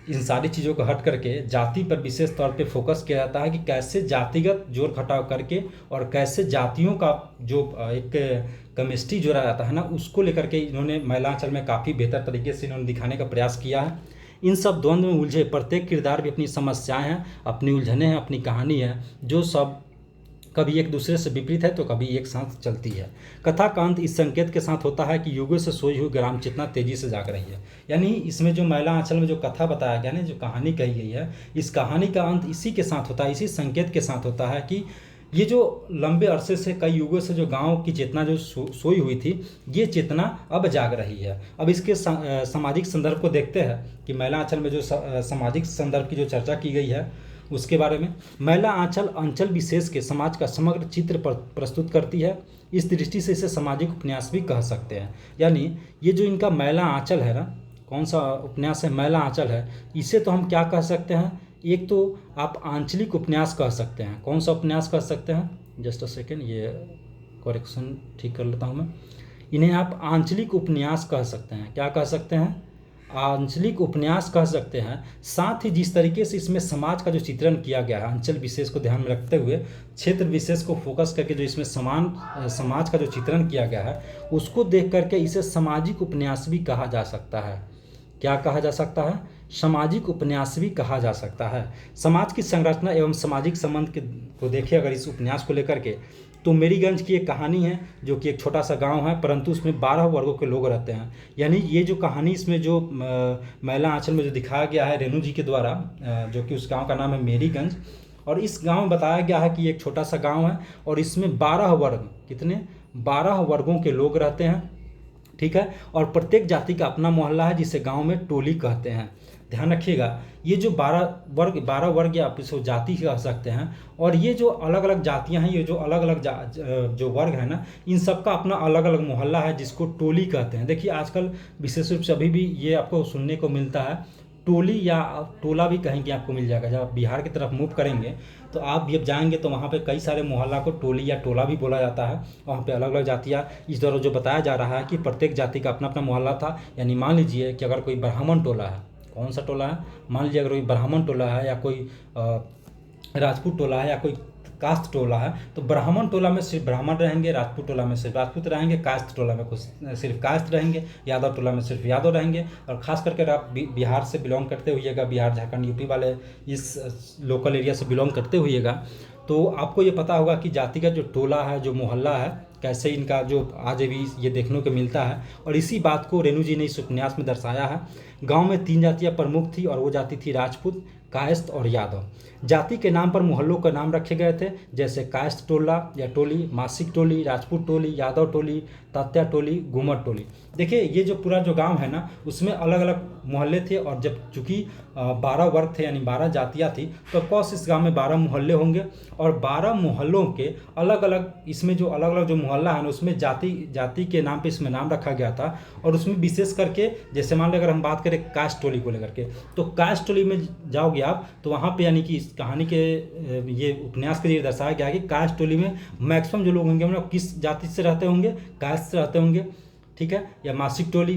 इन सारी चीज़ों को हट करके जाति पर विशेष तौर पे फोकस किया जाता है कि कैसे जातिगत जोर घटाव करके और कैसे जातियों का जो एक केमिस्ट्री जोड़ा जाता है ना, उसको लेकर के इन्होंने मैलांचल में काफ़ी बेहतर तरीके से इन्होंने दिखाने का प्रयास किया है। इन सब द्वंद्व में उलझे प्रत्येक किरदार भी अपनी समस्याएं हैं, अपनी उलझने हैं, अपनी कहानी है, जो सब कभी एक दूसरे से विपरीत है तो कभी एक साथ चलती है। कथा का अंत इस संकेत के साथ होता है कि युगों से सोई हुई ग्राम चेतना तेजी से जाग रही है। यानी इसमें जो मैला आंचल में जो कथा बताया गया है, जो कहानी कही गई है, इस कहानी का अंत इसी के साथ होता है, इसी संकेत के साथ होता है कि ये जो लंबे अरसे से, कई युगों से जो गांव की चेतना जो सोई हुई थी, ये चेतना अब जाग रही है। अब इसके सामाजिक संदर्भ को देखते हैं कि मैला आंचल में जो सामाजिक संदर्भ की जो चर्चा की गई है उसके बारे में। मैला आंचल अंचल विशेष के समाज का समग्र चित्र प्रस्तुत करती है। इस दृष्टि से इसे सामाजिक उपन्यास भी कह सकते हैं। यानी ये जो इनका मैला आंचल है ना, कौन सा उपन्यास है, मैला आंचल है, इसे तो हम क्या कह सकते हैं, एक तो आप आंचलिक उपन्यास कह सकते हैं। कौन सा उपन्यास कह सकते हैं, जस्ट अ सेकेंड, ये करेक्शन ठीक कर लेता हूँ मैं। इन्हें आप आंचलिक उपन्यास कह सकते हैं। क्या कह सकते हैं, आंचलिक उपन्यास कह सकते हैं। साथ ही जिस तरीके से इसमें समाज का जो चित्रण किया गया है, अंचल विशेष को ध्यान में रखते हुए, क्षेत्र विशेष को फोकस करके जो इसमें समाज का जो चित्रण किया गया है, उसको देख करके इसे सामाजिक उपन्यास भी कहा जा सकता है। क्या कहा जा सकता है, सामाजिक उपन्यास भी कहा जा सकता है। समाज की संरचना एवं सामाजिक संबंध को देखें अगर इस उपन्यास को लेकर के, तो मेरीगंज की एक कहानी है जो कि एक छोटा सा गांव है, परंतु उसमें 12 वर्गों के लोग रहते हैं। यानी ये जो कहानी इसमें जो मैला आंचल में जो दिखाया गया है रेणु जी के द्वारा, जो कि उस गांव का नाम है मेरीगंज, और इस गांव में बताया गया है कि एक छोटा सा गांव है और इसमें 12 वर्ग, कितने, 12 वर्गों के लोग रहते हैं, ठीक है। और प्रत्येक जाति का अपना मोहल्ला है जिसे गांव में टोली कहते हैं। ध्यान रखिएगा, ये जो 12 वर्ग या आप इसको जाति कह सकते हैं, और ये जो अलग अलग जातियां हैं, ये जो अलग अलग जो वर्ग है ना, इन सब का अपना अलग अलग मोहल्ला है जिसको टोली कहते हैं। देखिए आजकल विशेष रूप से अभी भी ये आपको सुनने को मिलता है, टोली या टोला भी कहीं आपको मिल जाएगा। जब आप बिहार की तरफ मूव करेंगे तो आप भी अब जाएंगे तो वहाँ पे कई सारे मोहल्ला को टोली या टोला भी बोला जाता है। वहाँ पे अलग अलग जातियाँ, इस दौरान जो बताया जा रहा है कि प्रत्येक जाति का अपना अपना मोहल्ला था। यानी मान लीजिए कि अगर कोई ब्राह्मण टोला है, कौन सा टोला है, मान लीजिए अगर कोई ब्राह्मण टोला है या कोई राजपूत टोला है या कोई कास्त टोला है, तो ब्राह्मण टोला में सिर्फ ब्राह्मण रहेंगे, राजपूत टोला में सिर्फ राजपूत रहेंगे, कास्त टोला में कुछ सिर्फ कास्त रहेंगे, यादव टोला में सिर्फ यादव रहेंगे। और खास करके आप बिहार से बिलोंग करते हुएगा, बिहार झारखंड यूपी वाले इस लोकल एरिया से बिलोंग करते हुएगा, तो आपको ये पता होगा कि जाति का जो टोला है, जो मोहल्ला है, कैसे इनका जो आज भी ये देखने को मिलता है। और इसी बात को रेणु जी ने इस उपन्यास में दर्शाया है। गांव में 3 जातियां प्रमुख थी और वो जाति थी राजपूत, कायस्थ और यादव। जाति के नाम पर मोहल्लों का नाम रखे गए थे, जैसे कायस्थ टोला या टोली, मासिक टोली, राजपूत टोली, यादव टोली, तात्या टोली, घूमर टोली। देखिए ये जो पूरा जो गांव है ना, उसमें अलग अलग मोहल्ले थे। और जब चूंकि 12 वर्ग थे यानी 12 जातियाँ थी, तो ऑफकोर्स इस गांव में 12 मोहल्ले होंगे। और 12 मोहल्लों के अलग अलग, इसमें जो अलग अलग जो मोहल्ला है ना, उसमें जाति के नाम पे इसमें नाम रखा गया था। और उसमें विशेष करके जैसे मान लो अगर हम बात करें कास्ट टोली को लेकर के, तो कास्ट टोली में जाओगे आप तो वहाँ पे यानी कि इस कहानी के ये उपन्यास के लिए दर्शाया गया है कि कास्ट टोली में मैक्सिमम जो लोग होंगे मतलब किस जाति से रहते होंगे, कास्ट से रहते होंगे, ठीक है। या मासिक टोली,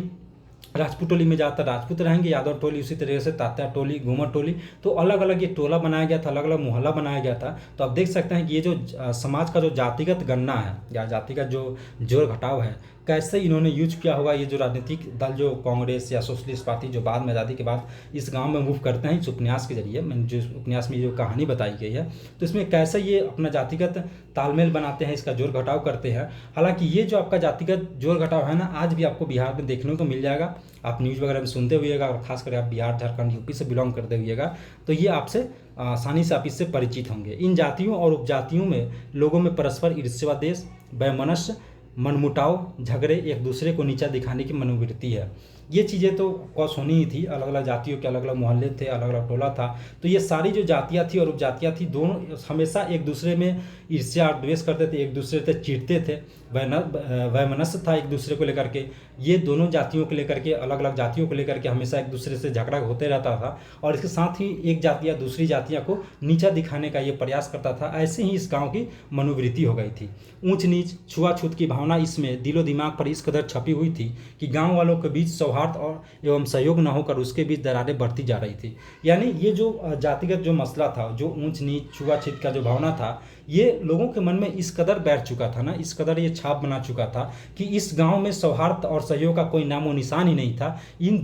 राजपूत टोली में ज़्यादातर राजपूत रहेंगे, यादव टोली उसी तरीके से, तात्या टोली, घूमर टोली। तो अलग अलग ये टोला बनाया गया था, अलग अलग मोहल्ला बनाया गया था। तो आप देख सकते हैं कि ये जो समाज का जो जातिगत गणना है या जातिगत जो जोड़ घटाव है, कैसे इन्होंने यूज किया होगा। ये जो राजनीतिक दल जो कांग्रेस या सोशलिस्ट पार्टी जो बाद में आज़ादी के बाद इस गांव में मूव करते हैं, इस उपन्यास के जरिए, मैंने जो उपन्यास में जो कहानी बताई गई है, तो इसमें कैसे ये अपना जातिगत तालमेल बनाते हैं, इसका जोड़ घटाव करते हैं। हालांकि ये जो आपका जातिगत जोड़ घटाव है ना, आज भी आपको बिहार में देखने को मिल जाएगा। आप न्यूज़ वगैरह में सुनते हुएगा, और खासकर आप बिहार, झारखंड, यूपी से बिलोंग करते हुएगा, तो ये आपसे आसानी से आप इससे परिचित होंगे। इन जातियों और उपजातियों में लोगों में परस्पर ईर्ष्या द्वेष, वैमनस्य, मनमुटाव, झगड़े, एक दूसरे को नीचा दिखाने की मनोवृत्ति है। ये चीज़ें तो कॉस होनी ही थी। अलग अलग जातियों के अलग अलग मोहल्ले थे, अलग अलग टोला था। तो ये सारी जो जातियाँ थी और उपजातियाँ थी, दोनों हमेशा एक दूसरे में ईर्ष्या और द्वेष करते थे, एक दूसरे से चिढ़ते थे। वैमनस्य था एक दूसरे को लेकर के। ये दोनों जातियों को लेकर के, अलग अलग जातियों को लेकर के हमेशा एक दूसरे से झगड़ा होते रहता था। और इसके साथ ही एक जाति या दूसरी जातियाँ को नीचा दिखाने का ये प्रयास करता था। ऐसे ही इस गाँव की मनोवृत्ति हो गई थी। ऊंच नीच, छुआछूत की भावना इसमें दिलो दिमाग पर इस कदर छपी हुई थी कि गाँव वालों के बीच सौहार्द और एवं सहयोग न होकर उसके बीच दरारें बढ़ती जा रही थी। यानी ये जो जातिगत जो मसला था, जो ऊंच नीच छुआछूत का जो भावना था, ये लोगों के मन में इस कदर बैठ चुका था ना, इस कदर ये छाप बना चुका था कि इस गांव में सौहार्द और सहयोग का कोई नामो निशान ही नहीं था। इन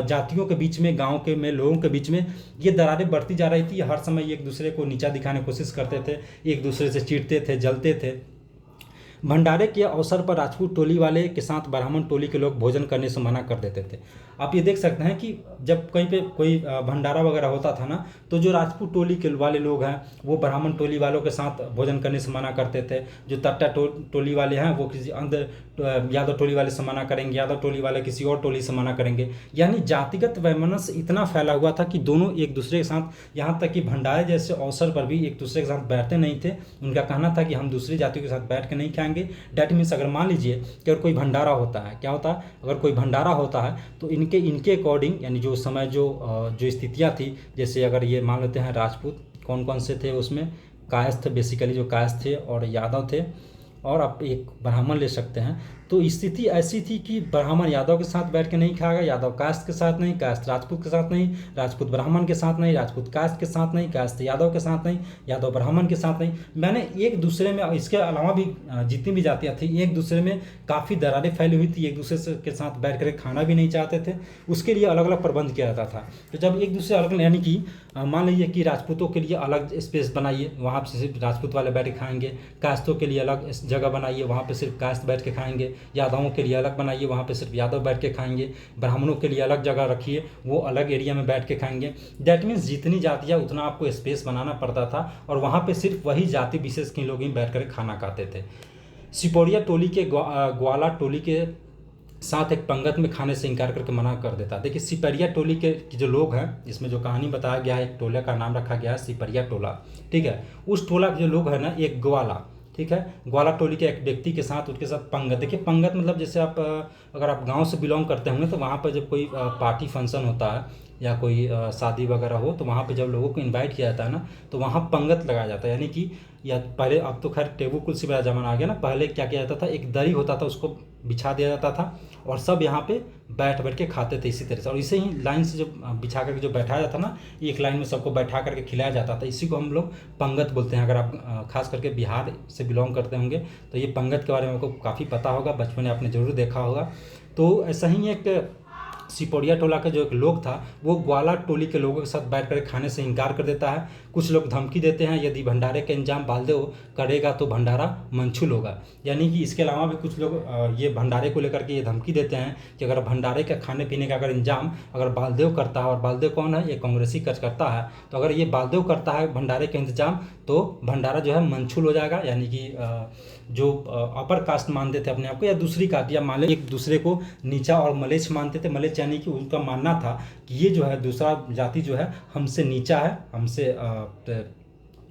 जातियों के बीच में, गांव के में लोगों के बीच में ये दरारें बढ़ती जा रही थी। हर समय ये एक दूसरे को नीचा दिखाने की कोशिश करते थे, एक दूसरे से चिढ़ते थे, जलते थे। भंडारे के अवसर पर राजपूत टोली वाले के साथ ब्राह्मण टोली के लोग भोजन करने से मना कर देते थे। आप ये देख सकते हैं कि जब कहीं पे कोई भंडारा वगैरह होता था ना, तो जो राजपूत टोली के वाले लोग हैं वो ब्राह्मण टोली वालों के साथ भोजन करने से मना करते थे। जो तट्टा टोली वाले हैं वो किसी अंदर यादव टोली वाले से मना करेंगे, यादव टोली वाले किसी और टोली से मना करेंगे। यानी जातिगत वैमनस्य इतना फैला हुआ था कि दोनों एक दूसरे के साथ, यहाँ तक कि भंडारे जैसे अवसर पर भी एक दूसरे के साथ बैठते नहीं थे। उनका कहना था कि हम दूसरी जातियों के साथ बैठ के नहीं खाएंगे। डैट मीन्स अगर मान लीजिए कि अगर कोई भंडारा होता है, क्या होता है, अगर कोई भंडारा होता है तो इनके अकॉर्डिंग, यानी जो समय जो स्थितियाँ थी, जैसे अगर ये मान लेते हैं राजपूत कौन कौन से थे, उसमें कायस्थ बेसिकली जो कायस्थ थे और यादव थे, और आप एक ब्राह्मण ले सकते हैं। तो स्थिति ऐसी थी कि ब्राह्मण यादव के साथ बैठ के नहीं खाएगा, यादव कायस्थ के साथ नहीं, कायस्थ राजपूत के साथ नहीं, राजपूत ब्राह्मण के साथ नहीं, राजपूत कायस्थ के साथ नहीं, कायस्थ यादव के साथ नहीं, यादव ब्राह्मण के साथ नहीं। मैंने एक दूसरे में, इसके अलावा भी जितनी भी जातियाँ थी, एक दूसरे में काफ़ी दरारें फैली हुई थी, एक दूसरे के साथ बैठ कर खाना भी नहीं चाहते थे। उसके लिए अलग अलग प्रबंध किया जाता था। तो जब एक दूसरे अलग, यानी कि मान लीजिए कि राजपूतों के लिए अलग स्पेस बनाइए, वहाँ पर सिर्फ राजपूत वाले बैठ के खाएंगे। कायस्थों के लिए अलग जगह बनाइए, वहाँ पे सिर्फ कायस्थ बैठ के खाएंगे। यादवों के लिए अलग बनाइए, वहाँ पे सिर्फ यादव बैठ के खाएंगे। ब्राह्मणों के लिए अलग जगह रखिए, वो अलग एरिया में बैठ के खाएंगे। दैट मीन्स जितनी जातियाँ उतना आपको स्पेस बनाना पड़ता था, और वहाँ पे सिर्फ वही जाति विशेष के लोग ही बैठ कर खाना खाते थे। सिपोरिया टोली के ग्वाला टोली के साथ एक पंगत में खाने से इनकार करके मना कर देता। देखिए सिपरिया टोली के जो लोग हैं, इसमें जो कहानी बताया गया है, एक टोले का नाम रखा गया है सिपरिया टोला, ठीक है। उस टोला के जो लोग हैं ना, एक ग्वाला, ठीक है, ग्वाला टोली के एक व्यक्ति के साथ, उसके साथ पंगत। देखिए पंगत मतलब जैसे आप अगर आप गांव से बिलोंग करते होंगे तो वहाँ पर जब कोई पार्टी फंक्शन होता है या कोई शादी वगैरह हो, तो वहाँ पे जब लोगों को इनवाइट किया जाता है ना, तो वहाँ पंगत लगाया जाता है। यानी कि या पहले, अब तो खैर टेबल कुर्सी वाला ज़माना आ गया ना, पहले क्या किया जाता था, एक दरी होता था, उसको बिछा दिया जाता था और सब यहाँ पे बैठ बैठ के खाते थे इसी तरह से। और इसे ही लाइन से जो बिछा करके जो बैठाया जाता ना, एक लाइन में सबको बैठा करके खिलाया जाता था। इसी को हम लोग पंगत बोलते हैं। अगर आप खास करके बिहार से बिलोंग करते होंगे तो ये पंगत के बारे में आपको काफ़ी पता होगा, बचपन में आपने ज़रूर देखा होगा। तो ऐसा ही एक सिपोरिया टोला का जो एक लोग था, वो ग्वाला टोली के लोगों के साथ बैठ कर खाने से इनकार कर देता है। कुछ लोग धमकी देते हैं, यदि भंडारे का इंतजाम बालदेव करेगा तो भंडारा मंछुल होगा। यानी कि इसके अलावा भी कुछ लोग ये भंडारे को लेकर के ये धमकी देते हैं कि अगर भंडारे का खाने पीने का अगर इंतजाम अगर बालदेव करता है, और बालदेव कौन है, ये कांग्रेसी कार्यकर्ता है, तो अगर ये बालदेव करता है भंडारे का इंतजाम तो भंडारा जो है मंछुल हो जाएगा। यानी कि जो अपर कास्ट मानते थे अपने आप को, या दूसरी कास्ट, या मान एक दूसरे को नीचा और मलेच्छ मानते थे। मलेच्छ यानी कि उनका मानना था कि ये जो है दूसरा जाति जो है हमसे नीचा है, हमसे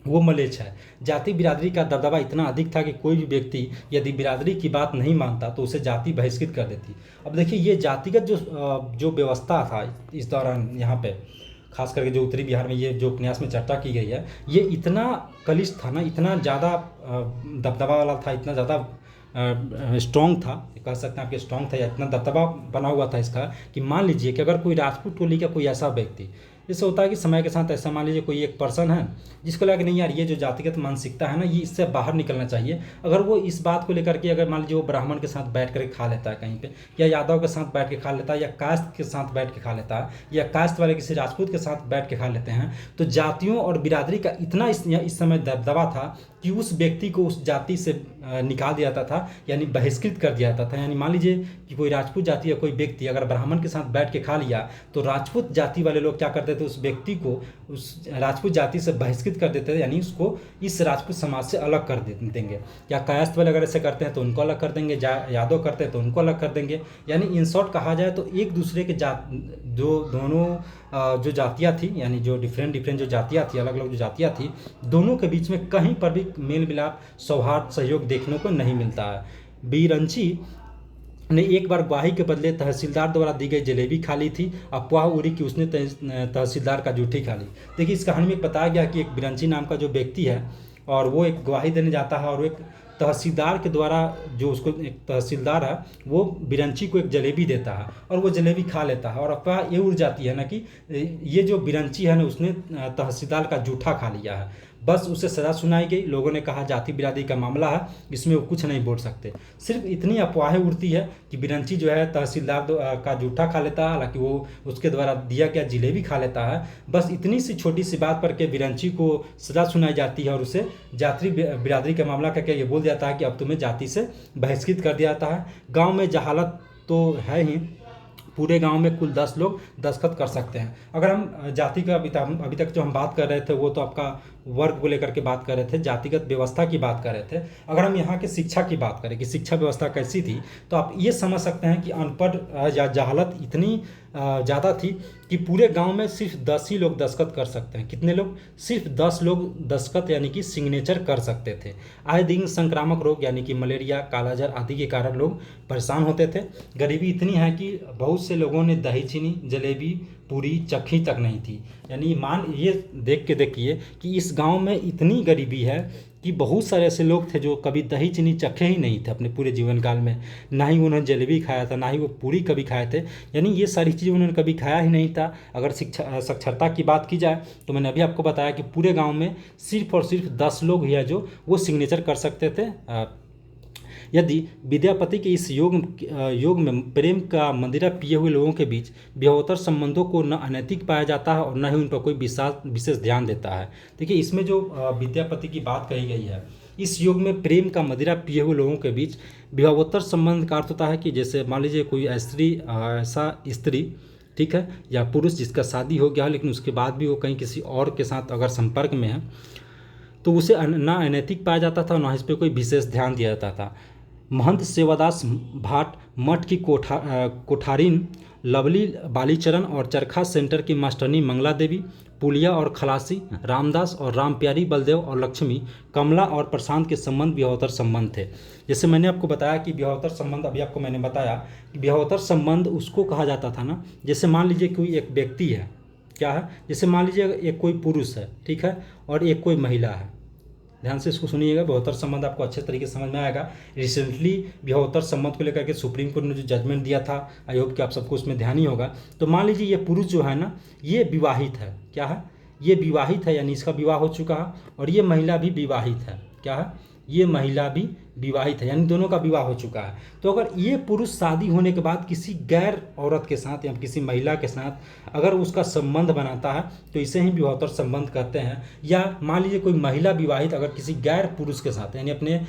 वो मलेच्छ है। जाति बिरादरी का दबदबा इतना अधिक था कि कोई भी व्यक्ति यदि बिरादरी की बात नहीं मानता तो उसे जाति बहिष्कृत कर देती। अब देखिए ये जातिगत जो व्यवस्था था इस दौरान यहाँ पे, खास करके जो उत्तरी बिहार में ये जो उपन्यास में चर्चा की गई है, ये इतना कलिष्ठ था ना, इतना ज़्यादा दबदबा वाला था, इतना ज़्यादा स्ट्रॉन्ग था, कह सकते हैं आपके स्ट्रॉन्ग था, या इतना दबदबा बना हुआ था इसका कि मान लीजिए कि अगर कोई राजपूत टोली का कोई ऐसा व्यक्ति, जैसे होता है कि समय के साथ ऐसा मान लीजिए कोई एक पर्सन है जिसको लगा कि नहीं यार ये जो जातिगत मानसिकता है ना, ये इससे बाहर निकलना चाहिए। अगर वो इस बात को लेकर के अगर मान लीजिए वो ब्राह्मण के साथ बैठ कर खा लेता है कहीं पे, या यादव के साथ बैठ के खा लेता है, या कास्ट के साथ बैठ के खा लेता है, या कास्ट वाले किसी राजपूत के साथ बैठ के खा लेते हैं, तो जातियों और बिरादरी का इतना इस समय दबदबा था कि उस व्यक्ति को उस जाति से निकाल दिया जाता था, यानी बहिष्कृत कर दिया जाता था। यानी मान लीजिए कि कोई राजपूत जाति या कोई व्यक्ति अगर ब्राह्मण के साथ बैठ के खा लिया, तो राजपूत जाति वाले लोग क्या करते थे, उस व्यक्ति को उस राजपूत जाति से बहिष्कृत कर देते थे, यानी उसको इस राजपूत समाज से अलग कर देंगे। या कायस्थ वाले अगर ऐसे करते हैं तो उनको अलग कर देंगे, यादव करते हैं तो उनको अलग कर देंगे। यानी इन शॉर्ट कहा जाए तो एक दूसरे के जो दोनों जो जातियाँ थी, यानी जो डिफरेंट जो जातियाँ थी, अलग अलग जो जातियाँ थी, दोनों के बीच में कहीं पर भी मेल मिलाप, सौहार्द, सहयोग देखने को नहीं मिलता है। बिरंची ने एक बार ग्वाही के बदले तहसीलदार द्वारा दी गई जलेबी खा ली थी। अफवाह उड़ी कि उसने तहसीलदार का जूठी खा ली। देखिए इस कहानी में बताया गया कि एक बिरंची नाम का जो व्यक्ति है, और वो एक गवाही देने जाता है, और एक तहसीलदार के द्वारा, जो उसको एक तहसीलदार है, वो बिरंची को एक जलेबी देता है और वो जलेबी खा लेता है। और अफवाह ये उड़ जाती है ना कि ये जो बिरंची है ना, उसने तहसीलदार का जूठा खा लिया है। बस उसे सज़ा सुनाई गई। लोगों ने कहा जाति बिरादरी का मामला है, इसमें वो कुछ नहीं बोल सकते। सिर्फ इतनी अफवाहें उड़ती है कि बिरंची जो है तहसीलदार का जूठा खा लेता है, हालांकि वो उसके द्वारा दिया गया जलेबी खा लेता है। बस इतनी सी छोटी सी बात पर के बिरंची को सज़ा सुनाई जाती है और उसे जाति बिरादरी का मामला करके ये बोल जाता है कि अब तुम्हें जाति से बहिष्कृत कर दिया जाता है। गाँव में जहालत तो है ही, पूरे गांव में कुल 10 लोग दस्तखत कर सकते हैं। अगर हम जाति का अभी तक जो हम बात कर रहे थे वो तो आपका वर्ग को लेकर के बात कर रहे थे, जातिगत व्यवस्था की बात कर रहे थे। अगर हम यहाँ के शिक्षा की बात करें कि शिक्षा व्यवस्था कैसी थी, तो आप ये समझ सकते हैं कि अनपढ़ या जहालत इतनी ज़्यादा थी कि पूरे गांव में सिर्फ 10 ही लोग दस्तखत कर सकते हैं। कितने लोग? सिर्फ 10 लोग दस्तखत यानी कि सिग्नेचर कर सकते थे। आए दिन संक्रामक रोग यानी कि मलेरिया, कालाजार आदि के कारण लोग परेशान होते थे। गरीबी इतनी है कि बहुत से लोगों ने दही चीनी, जलेबी, पूरी चखी तक नहीं थी। यानी ये देख के देखिए कि इस गांव में इतनी गरीबी है कि बहुत सारे ऐसे लोग थे जो कभी दही चीनी चखे ही नहीं थे अपने पूरे जीवन काल में। ना ही उन्होंने जलेबी खाया था, ना ही वो पूरी कभी खाए थे। यानी ये सारी चीज़ें उन्होंने कभी खाया ही नहीं था। अगर साक्षरता की बात की जाए तो मैंने अभी आपको बताया कि पूरे गांव में सिर्फ और सिर्फ 10 लोग ही है जो वो सिग्नेचर कर सकते थे। यदि विद्यापति के इस योग में प्रेम का मदिरा पिए हुए लोगों के बीच विवाहोत्तर संबंधों को न अनैतिक पाया जाता है और न ही उन पर कोई विशेष ध्यान देता है। देखिए इसमें जो विद्यापति की बात कही गई है, इस योग में प्रेम का मदिरा पिए हुए लोगों के बीच विवाहोत्तर संबंध का अर्थ होता है कि जैसे मान लीजिए कोई ऐसा स्त्री, ठीक है, या पुरुष जिसका शादी हो गया लेकिन उसके बाद भी वो कहीं किसी और के साथ अगर संपर्क में है तो उसे ना अनैतिक पाया जाता था, ना इस पर कोई विशेष ध्यान दिया जाता था। महंत सेवादास भाट, मठ की कोठारीन लवली बालीचरण और चरखा सेंटर की मास्टरनी मंगला देवी, पुलिया और खलासी, रामदास और रामप्यारी, बलदेव और लक्ष्मी, कमला और प्रशांत के संबंध विवाहोत्तर संबंध थे। जैसे मैंने आपको बताया कि विवाहोत्तर संबंध, अभी आपको मैंने बताया कि विवाहोत्तर संबंध उसको कहा जाता था ना, जैसे मान लीजिए कोई एक व्यक्ति है, क्या है, जैसे मान लीजिए एक कोई पुरुष है, ठीक है, और एक कोई महिला है। ध्यान से इसको सुनिएगा, विवाहोत्तर संबंध आपको अच्छे तरीके से समझ में आएगा। रिसेंटली विवाहोत्तर संबंध को लेकर के सुप्रीम कोर्ट ने जो जजमेंट दिया था, आई होप कि आप सबको उसमें ध्यान ही होगा। तो मान लीजिए ये पुरुष जो है ना, ये विवाहित है, क्या है, ये विवाहित है, यानी इसका विवाह हो चुका है, और ये महिला भी विवाहित है, क्या है, ये महिला भी विवाहित है, यानी दोनों का विवाह हो चुका है। तो अगर ये पुरुष शादी होने के बाद किसी गैर औरत के साथ या किसी महिला के साथ अगर उसका संबंध बनाता है तो इसे ही विवाहोत्तर संबंध कहते हैं। या मान लीजिए कोई महिला विवाहित अगर किसी गैर पुरुष के साथ, यानी अपने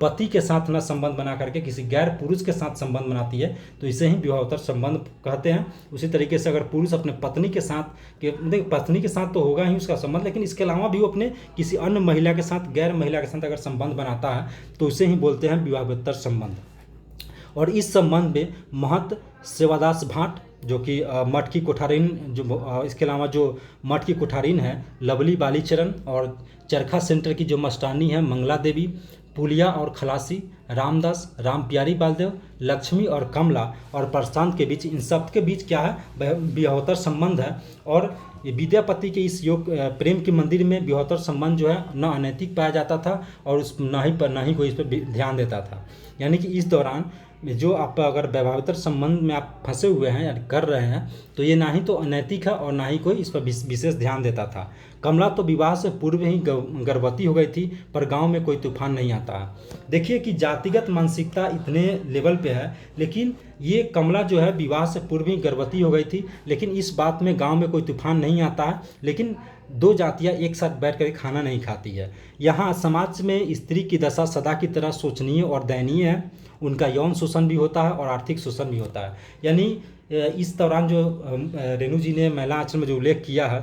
पति के साथ ना संबंध बना करके किसी गैर पुरुष के साथ संबंध बनाती है तो इसे ही विवाहोत्तर संबंध कहते हैं। उसी तरीके से अगर पुरुष अपने पत्नी के साथ, देखिए पत्नी के साथ तो होगा ही उसका संबंध, लेकिन इसके अलावा भी वो अपने किसी अन्य महिला के साथ, गैर महिला के साथ अगर संबंध बनाता है तो उसे ही बोलते हैं विवाहोत्तर संबंध। और इस संबंध में महंत सेवादास भाट जो कि मठ की कोठारीन, जो इसके अलावा जो मठ की कोठारीन है लवली बालीचरण, और चरखा सेंटर की जो मास्टरानी है मंगला देवी, पुलिया और खलासी, रामदास, रामप्यारी, बालदेव, लक्ष्मी और कमला और प्रशांत के बीच, इन सब के बीच क्या है, विवाहोत्तर संबंध है। और विद्यापति के इस योग प्रेम के मंदिर में विवाहोत्तर संबंध जो है न अनैतिक पाया जाता था और उस ना ही कोई इस पर ध्यान देता था। यानी कि इस दौरान जो आप अगर वैवाहिक संबंध में आप फंसे हुए हैं या कर रहे हैं तो ये ना ही तो अनैतिक है और ना ही कोई इस पर विशेष ध्यान देता था। कमला तो विवाह से पूर्व ही गर्भवती हो गई थी, पर गांव में कोई तूफान नहीं आता है। देखिए कि जातिगत मानसिकता इतने लेवल पे है, लेकिन ये कमला जो है विवाह से पूर्व ही गर्भवती हो गई थी, लेकिन इस बात में गांव में कोई तूफान नहीं आता है। लेकिन दो जातियां एक साथ बैठ कर खाना नहीं खाती है। यहाँ समाज में स्त्री की दशा सदा की तरह शोचनीय और दयनीय है। उनका यौन शोषण भी होता है और आर्थिक शोषण भी होता है। यानी इस दौरान जो रेणु जी ने महिला आचरण में जो उल्लेख किया है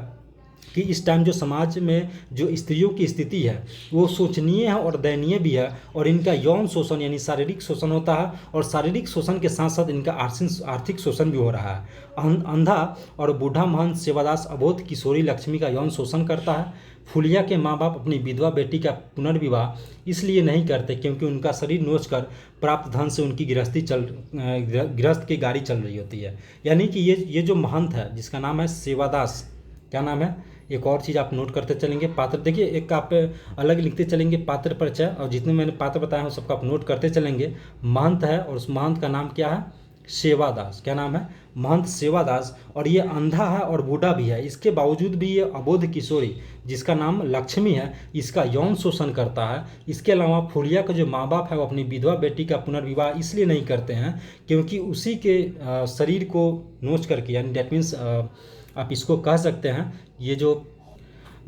कि इस टाइम जो समाज में जो स्त्रियों की स्थिति है वो शोचनीय है और दयनीय भी है, और इनका यौन शोषण यानी शारीरिक शोषण होता है, और शारीरिक शोषण के साथ साथ इनका आर्थिक शोषण भी हो रहा है। अंधा और बूढ़ा महंत सेवादास अबोध किशोरी लक्ष्मी का यौन शोषण करता है। फुलिया के माँ बाप अपनी विधवा बेटी का पुनर्विवाह इसलिए नहीं करते क्योंकि उनका शरीर नोचकर प्राप्त धन से उनकी गृहस्थ की गाड़ी चल रही होती है। यानी कि ये जो महंत है जिसका नाम है सेवादास, क्या नाम है, एक और चीज़ आप नोट करते चलेंगे, पात्र, देखिए एक आप अलग लिखते चलेंगे पात्र परिचय, और जितने मैंने पात्र बताए हैं सबका आप नोट करते चलेंगे। महंत है और उस महंत का नाम क्या है, सेवादास। क्या नाम है, महंत सेवादास, और ये अंधा है और बूढ़ा भी है। इसके बावजूद भी ये अबोध किशोरी जिसका नाम लक्ष्मी है इसका यौन शोषण करता है। इसके अलावा फुलिया का जो माँ बाप है वो अपनी विधवा बेटी का पुनर्विवाह इसलिए नहीं करते हैं क्योंकि उसी के शरीर को नोच करके, यानी डेट मीन्स आप इसको कह सकते हैं ये जो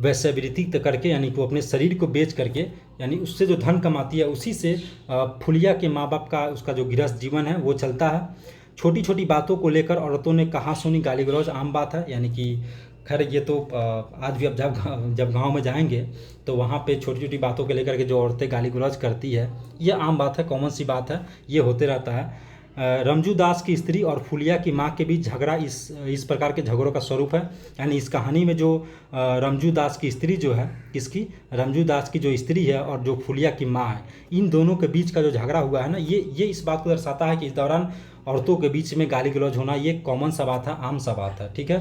वैश्यवृत्ति करके, यानी कि वो अपने शरीर को बेच करके, यानी उससे जो धन कमाती है उसी से फुलिया के माँ बाप का उसका जो गृहस्थ जीवन है वो चलता है। छोटी छोटी बातों को लेकर औरतों ने कहा सुनी गाली गलौज आम बात है। यानी कि खैर ये तो आज भी अब जब गांव में जाएंगे तो वहाँ पे छोटी छोटी बातों को लेकर के जो औरतें गाली गलौज करती है ये आम बात है, कॉमन सी बात है, ये होते रहता है। रमजू दास की स्त्री और फुलिया की माँ के बीच झगड़ा इस प्रकार के झगड़ों का स्वरूप है। यानी इस कहानी में जो रमजू दास की स्त्री जो है, किसकी, रमजू दास की जो स्त्री है और जो फुलिया की माँ है, इन दोनों के बीच का जो झगड़ा हुआ है ना, ये इस बात को दर्शाता है कि इस दौरान औरतों के बीच में गाली गलौज होना ये कॉमन सा बात है, आम सा बात है। ठीक है,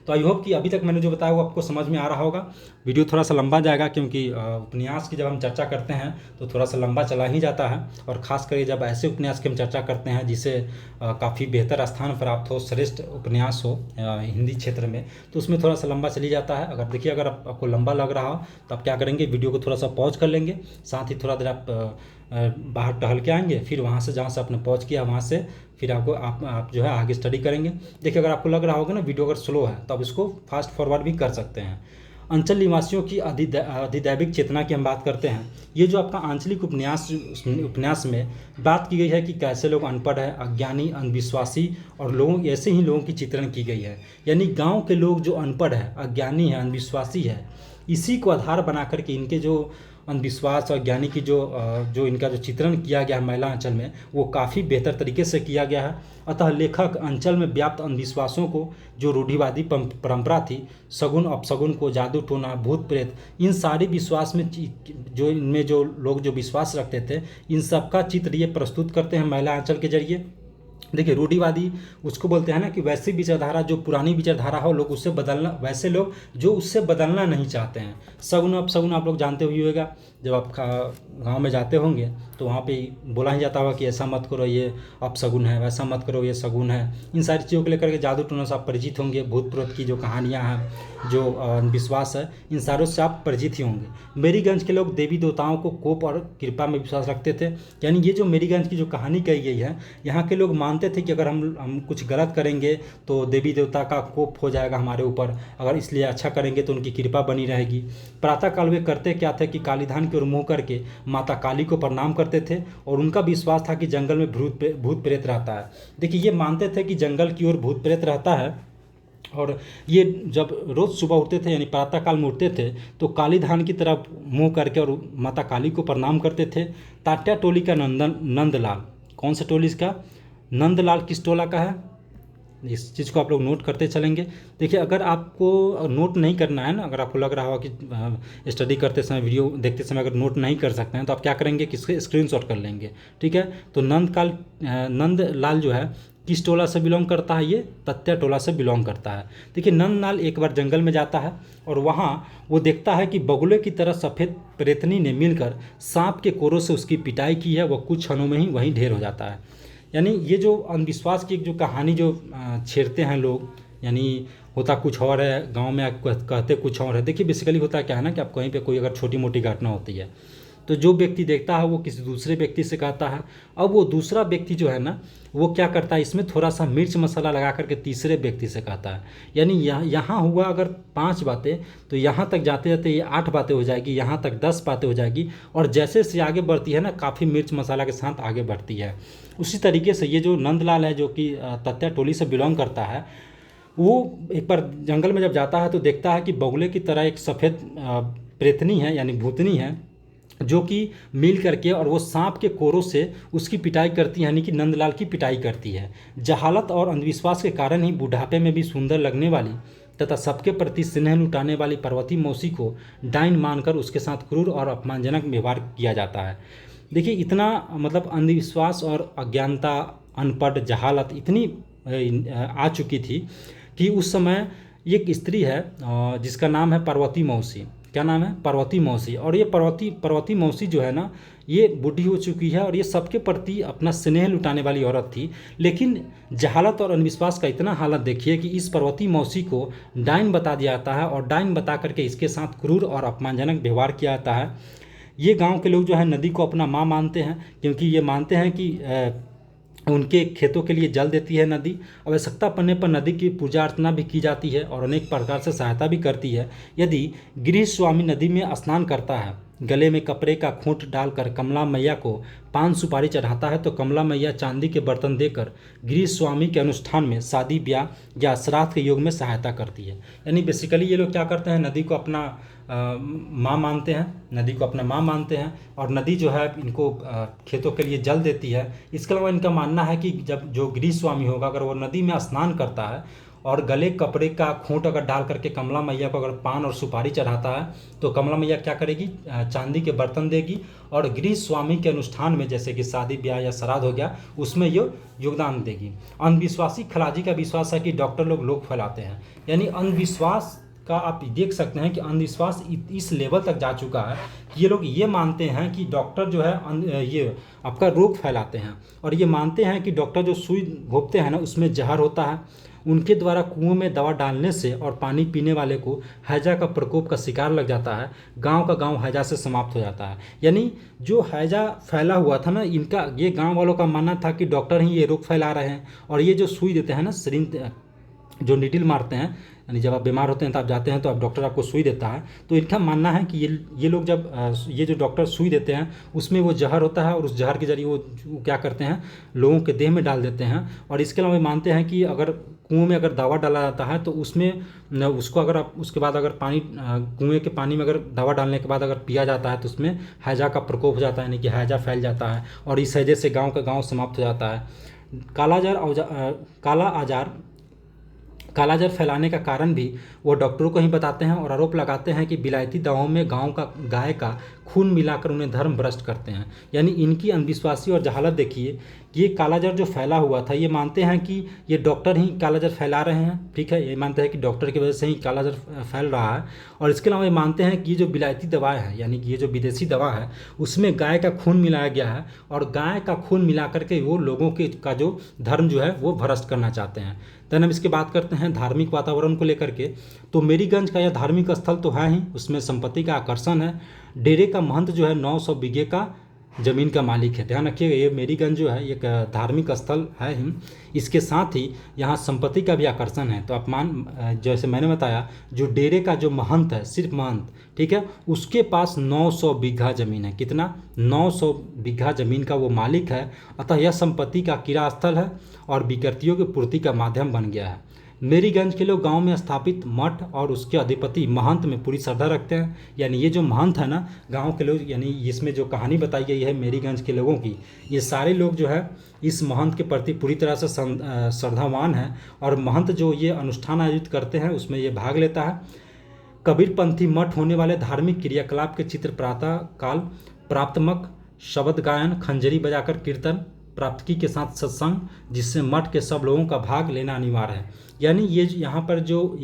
तो आई होप कि अभी तक मैंने जो बताया वो आपको समझ में आ रहा होगा। वीडियो थोड़ा सा लंबा जाएगा क्योंकि उपन्यास की जब हम चर्चा करते हैं तो थोड़ा सा लंबा चला ही जाता है, और ख़ास करके जब ऐसे उपन्यास की हम चर्चा करते हैं जिसे काफ़ी बेहतर स्थान प्राप्त हो, श्रेष्ठ उपन्यास हो हिंदी क्षेत्र में, तो उसमें थोड़ा सा लंबा चली जाता है। अगर देखिए अगर आपको लंबा लग रहा हो तो आप क्या करेंगे, वीडियो को थोड़ा सा पॉज कर लेंगे, साथ ही थोड़ा देर आप बाहर टहल के आएंगे, फिर वहाँ से जहाँ से आपने पॉज किया वहाँ से फिर आप जो है आगे स्टडी करेंगे। देखिए अगर आपको लग रहा होगा ना वीडियो अगर स्लो है तो आप इसको फास्ट फॉरवर्ड भी कर सकते हैं। अंचल निवासियों की अधिदैविक चेतना की हम बात करते हैं। ये जो आपका आंचलिक उपन्यास में बात की गई है कि कैसे लोग अनपढ़ है, अज्ञानी, अंधविश्वासी और लोगों ऐसे ही लोगों की चित्रण की गई है। यानी गाँव के लोग जो अनपढ़ है, अज्ञानी है, अंधविश्वासी है, इसी को आधार बना करके इनके जो अंधविश्वास और ज्ञानी की जो इनका जो चित्रण किया गया है मैला आंचल में, वो काफ़ी बेहतर तरीके से किया गया है। अतः लेखक अंचल में व्याप्त अंधविश्वासों को, जो रूढ़िवादी परंपरा थी, सगुन अपसगुन को, जादू टोना, भूत प्रेत, इन सारे विश्वास में जो इनमें जो लोग जो विश्वास रखते थे, इन सबका चित्र ये प्रस्तुत करते हैं मैला आंचल के जरिए। देखिए, रूढ़िवादी उसको बोलते हैं ना कि वैसी विचारधारा, जो पुरानी विचारधारा हो, लोग उससे बदलना, वैसे लोग जो उससे बदलना नहीं चाहते हैं। सगुन अपसगुन आप लोग जानते हुए होगा, जब आप गांव में जाते होंगे तो वहाँ पे बोला ही जाता होगा कि ऐसा मत करो, ये अपसगुन है, वैसा मत करो, ये सगुन है। इन सारी चीज़ों को लेकर के जादू टोना से आप परिचित होंगे, भूत प्रेत की जो कहानियाँ हैं, जो विश्वास है, इन सारों से आप परिचित ही होंगे। मेरीगंज के लोग देवी देवताओं को कोप और कृपा में विश्वास रखते थे। यानी ये जो मेरीगंज की जो कहानी कही गई है, यहाँ के लोग मानते थे कि अगर हम कुछ गलत करेंगे तो देवी देवता का कोप हो जाएगा हमारे ऊपर, अगर इसलिए अच्छा करेंगे तो उनकी कृपा बनी रहेगी। प्रातःकाल वे करते क्या थे कि कालीधान की ओर मुँह करके माता काली को प्रणाम करते थे, और उनका विश्वास था कि जंगल में भूत प्रेत रहता है। देखिए, ये मानते थे कि जंगल की ओर भूत प्रेत रहता है, और ये जब रोज़ सुबह उठते थे, यानी प्रातःकाल में उठते थे, तो कालीधान की तरफ मुँह करके और माता काली को प्रणाम करते थे। तात्या टोली का नंदलाल, कौन सा टोली इसका? नंदलाल किस टोला का है? इस चीज़ को आप लोग नोट करते चलेंगे। देखिए, अगर आपको नोट नहीं करना है ना, अगर आपको लग रहा हो कि स्टडी करते समय, वीडियो देखते समय अगर नोट नहीं कर सकते हैं, तो आप क्या करेंगे कि इसके स्क्रीनशॉट कर लेंगे, ठीक है। तो नंदलाल जो है किस टोला से बिलोंग करता है? ये तत्या टोला से बिलोंग करता है। देखिए, नंदलाल एक बार जंगल में जाता है और वहाँ वो देखता है कि बगुले की तरह सफ़ेद प्रेतनी ने मिलकर सांप के कोरों से उसकी पिटाई की है। वह कुछ क्षणों में ही वहीं ढेर हो जाता है। यानी ये जो अंधविश्वास की जो कहानी जो छेड़ते हैं लोग, यानी होता कुछ और है, गांव में कहते कुछ और है। देखिए, बेसिकली होता क्या है ना कि आप कहीं पे कोई अगर छोटी मोटी घटना होती है, तो जो व्यक्ति देखता है वो किसी दूसरे व्यक्ति से कहता है। अब वो दूसरा व्यक्ति जो है ना, वो क्या करता है, इसमें थोड़ा सा मिर्च मसाला लगा करके तीसरे व्यक्ति से कहता है। यानी यहाँ हुआ अगर 5 बातें, तो यहाँ तक जाते जाते ये 8 बातें हो जाएगी, यहाँ तक 10 बातें हो जाएगी, और जैसे से आगे बढ़ती है ना, काफ़ी मिर्च मसाला के साथ आगे बढ़ती है। उसी तरीके से ये जो नंदलाल है, जो कि तत्या टोली से बिलोंग करता है, वो एक बार जंगल में जब जाता है तो देखता है कि बगुले की तरह एक सफ़ेद प्रेतनी है, यानी भूतनी है, जो कि मिल करके और वो सांप के कोरों से उसकी पिटाई करती है, यानी कि नंदलाल की पिटाई करती है। जहालत और अंधविश्वास के कारण ही बुढ़ापे में भी सुंदर लगने वाली तथा सबके प्रति स्नेह लुटाने वाली पार्वती मौसी को डाइन मानकर उसके साथ क्रूर और अपमानजनक व्यवहार किया जाता है। देखिए, इतना मतलब अंधविश्वास और अज्ञानता, अनपढ़, जहालत इतनी आ चुकी थी कि उस समय एक स्त्री है जिसका नाम है पार्वती मौसी। क्या नाम है? पार्वती मौसी। और ये पार्वती मौसी जो है ना, ये बूढ़ी हो चुकी है और ये सबके प्रति अपना स्नेह लुटाने वाली औरत थी। लेकिन जहालत और अंधविश्वास का इतना हालत देखिए कि इस पार्वती मौसी को डाइन बता दिया जाता है, और डाइन बता करके इसके साथ क्रूर और अपमानजनक व्यवहार किया जाता है। ये गांव के लोग जो है नदी को अपना माँ मानते हैं, क्योंकि ये मानते हैं कि उनके खेतों के लिए जल देती है नदी। आवश्यकता पड़ने पर नदी की पूजा अर्चना भी की जाती है और अनेक प्रकार से सहायता भी करती है। यदि गृह स्वामी नदी में स्नान करता है, गले में कपड़े का खूंट डालकर कमला मैया को पान सुपारी चढ़ाता है, तो कमला मैया चांदी के बर्तन देकर गृह स्वामी के अनुष्ठान में, शादी ब्याह या श्राद्ध के योग में सहायता करती है। यानी बेसिकली ये लोग क्या करते हैं, नदी को अपना माँ मानते हैं, नदी को अपना माँ मानते हैं, और नदी जो है इनको खेतों के लिए जल देती है। इसके अलावा इनका मानना है कि जब जो गृह स्वामी होगा, अगर वो नदी में स्नान करता है और गले कपड़े का खूंट अगर डाल करके कमला मैया को अगर पान और सुपारी चढ़ाता है, तो कमला मैया क्या करेगी, चांदी के बर्तन देगी, और गृह स्वामी के अनुष्ठान में, जैसे कि शादी ब्याह या श्राद्ध हो गया, उसमें ये योगदान देगी। अंधविश्वासी खलाजी का विश्वास है कि डॉक्टर लोग फैलाते हैं। यानी अंधविश्वास का आप देख सकते हैं कि अंधविश्वास इस लेवल तक जा चुका है कि ये लोग ये मानते हैं कि डॉक्टर जो है ये आपका रोग फैलाते हैं, और ये मानते हैं कि डॉक्टर जो सुई घोंपते हैं ना, उसमें जहर होता है। उनके द्वारा कुओं में दवा डालने से और पानी पीने वाले को हैजा का प्रकोप का शिकार लग जाता है। गांव का गांव हैजा से समाप्त हो जाता है। यानी जो हैजा फैला हुआ था ना, इनका ये गांव वालों का मानना था कि डॉक्टर ही ये रोग फैला रहे हैं, और ये जो सुई देते हैं ना, सिरिंज जो नीडल मारते हैं, यानी जब आप बीमार होते हैं तो आप जाते हैं तो आप डॉक्टर आपको सुई देता है, तो इनका मानना है कि ये लोग जब ये जो डॉक्टर सुई देते हैं उसमें वो जहर होता है और उस जहर के जरिए वो क्या करते हैं, लोगों के देह में डाल देते हैं। और इसके अलावा मानते हैं कि अगर कुएं में अगर दवा डाला जाता है तो उसमें उसको अगर आप उसके बाद अगर पानी कुएं के पानी में अगर दवा डालने के बाद अगर पिया जाता है तो उसमें हैजा का प्रकोप हो जाता है, यानी कि हैजा फैल जाता है और इस हैजे से गांव का गांव समाप्त हो जाता है। काला आजार फैलाने का कारण भी वो डॉक्टरों को ही बताते हैं और आरोप लगाते हैं कि विलायती दवाओं में गाय का खून मिलाकर उन्हें धर्म भ्रष्ट करते हैं। यानी इनकी अंधविश्वासी और जहालत देखिए कि ये कालाजार जो फैला हुआ था, ये मानते हैं कि ये डॉक्टर ही कालाजार फैला रहे हैं, ठीक है, ये मानते हैं कि डॉक्टर की वजह से ही कालाजार फैल रहा है। और इसके अलावा ये मानते हैं कि ये जो विलायती दवा है, यानी कि ये जो विदेशी दवा है, उसमें गाय का खून मिलाया गया है और गाय का खून मिला करके वो लोगों के का जो धर्म जो है वो भ्रष्ट करना चाहते हैं। देन हम इसके बात करते हैं धार्मिक वातावरण को लेकर के। तो मेरीगंज का यह धार्मिक स्थल तो है ही, उसमें संपत्ति का आकर्षण है। डेरे का महंत जो है 900 बीघे का ज़मीन का मालिक है। ध्यान रखिएगा, ये मेरीगंज जो है एक धार्मिक स्थल है ही, इसके साथ ही यहाँ संपत्ति का भी आकर्षण है। तो आप जैसे मैंने बताया, जो डेरे का जो महंत है, सिर्फ महंत, ठीक है, उसके पास 900 बीघा ज़मीन है। कितना? 900 बीघा ज़मीन का वो मालिक है। अतः यह संपत्ति का किरा स्थल है और विकृतियों की पूर्ति का माध्यम बन गया है। मेरीगंज के लोग गांव में स्थापित मठ और उसके अधिपति महंत में पूरी श्रद्धा रखते हैं। यानी ये जो महंत है ना, गांव के लोग, यानी इसमें जो कहानी बताई गई है मेरीगंज के लोगों की, ये सारे लोग जो है इस महंत के प्रति पूरी तरह से श्रद्धावान हैं और महंत जो ये अनुष्ठान आयोजित करते हैं उसमें ये भाग लेता है। कबीरपंथी मठ होने वाले धार्मिक क्रियाकलाप के चित्र प्रातः काल प्राप्तमक शब्द गायन, खंजरी बजाकर कीर्तन, प्राप्तकी के साथ सत्संग, जिससे मठ के सब लोगों का भाग लेना अनिवार्य है। यानी ये यहाँ पर जो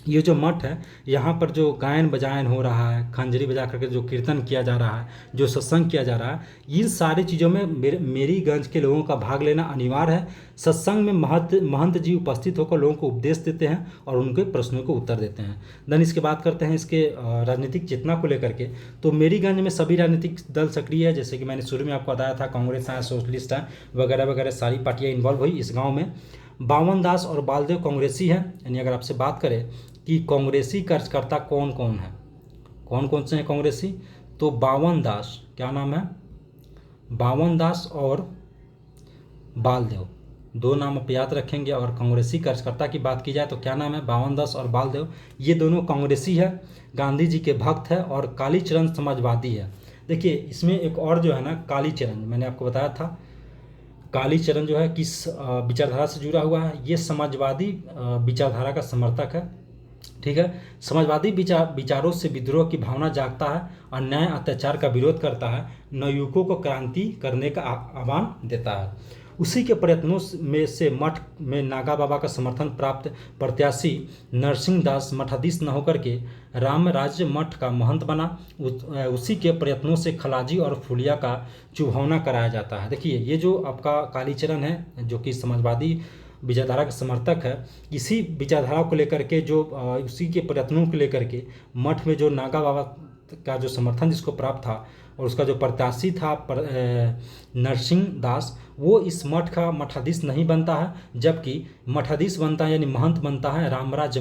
ये जो मठ है, यहाँ पर जो गायन बजायन हो रहा है, खंजरी बजा करके जो कीर्तन किया जा रहा है, जो सत्संग किया जा रहा है, इन सारी चीज़ों में मेरीगंज के लोगों का भाग लेना अनिवार्य है। सत्संग में महंत जी उपस्थित होकर लोगों को उपदेश देते हैं और उनके प्रश्नों को उत्तर देते हैं। देन इसके बात करते हैं इसके राजनीतिक चेतना को लेकर के। तो मेरीगंज में सभी राजनीतिक दल सक्रिय है, जैसे कि मैंने शुरू में आपको बताया था, कांग्रेस है, सोशलिस्ट है, वगैरह वगैरह सारी पार्टियाँ इन्वॉल्व हुई इस गाँव में। बावन दास और बालदेव कांग्रेसी है। यानी अगर आपसे बात करें कि कांग्रेसी कार्यकर्ता कौन कौन है, कौन कौन से हैं कांग्रेसी, तो बावन दास, क्या नाम है, बावन दास और बालदेव, दो नाम आप याद रखेंगे। और कांग्रेसी कार्यकर्ता की बात की जाए तो क्या नाम है, बावन दास और बालदेव, ये दोनों कांग्रेसी है, गांधी जी के भक्त है और कालीचरण समाजवादी है। देखिए इसमें एक और जो है ना, कालीचरण, मैंने आपको बताया था कालीचरण जो है किस विचारधारा से जुड़ा हुआ है, ये समाजवादी विचारधारा का समर्थक है, ठीक है। समाजवादी विचारों से विद्रोह की भावना जागता है, अन्याय अत्याचार का विरोध करता है, नवयुवकों को क्रांति करने का आह्वान देता है। उसी के प्रयत्नों में से मठ में नागा बाबा का समर्थन प्राप्त प्रत्याशी नरसिंह दास मठाधीश न होकर के रामराज्य मठ का महंत बना। उसी के प्रयत्नों से खलाजी और फुलिया का चुभौना कराया जाता है। देखिए ये जो आपका कालीचरण है, जो कि समाजवादी विचारधारा के समर्थक है, इसी विचारधारा को लेकर के जो उसी के प्रयत्नों को लेकर के मठ में जो नागा बाबा का जो समर्थन जिसको प्राप्त था और उसका जो प्रत्याशी था नरसिंह दास, वो इस मठ का मठाधीश नहीं बनता है, जबकि मठाधीश बनता है यानी महंत बनता है रामराज,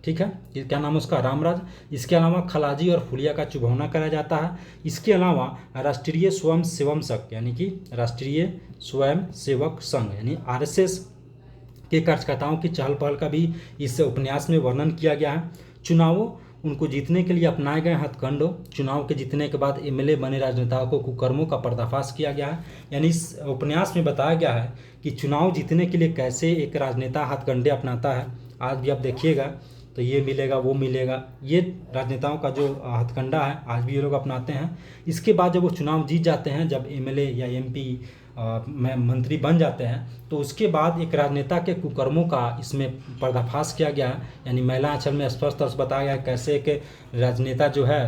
ठीक है, क्या नाम है उसका, रामराज। इसके अलावा खलाजी और फुलिया का चुभौना कराया जाता है। इसके अलावा राष्ट्रीय स्वयं सेवक संघ यानी कि राष्ट्रीय स्वयं सेवक संघ यानी RSS के कार्यकर्ताओं की चहल पहल का भी इस उपन्यास में वर्णन किया गया है। चुनावों उनको जीतने के लिए अपनाए गए हथकंडों, चुनाव के जीतने के बाद MLA बने राजनेताओं को कुकर्मों का पर्दाफाश किया गया है। यानी इस उपन्यास में बताया गया है कि चुनाव जीतने के लिए कैसे एक राजनेता हथकंडे अपनाता है। आज भी आप देखिएगा तो ये मिलेगा वो मिलेगा, ये राजनेताओं का जो हथकंडा है आज भी ये लोग अपनाते हैं। इसके बाद जब वो चुनाव जीत जाते हैं, जब MLA या MP में मंत्री बन जाते हैं, तो उसके बाद एक राजनेता के कुकर्मों का इसमें पर्दाफाश किया गया है। यानी महिला आंचल में स्पष्ट तौर से बताया गया है कैसे एक राजनेता जो है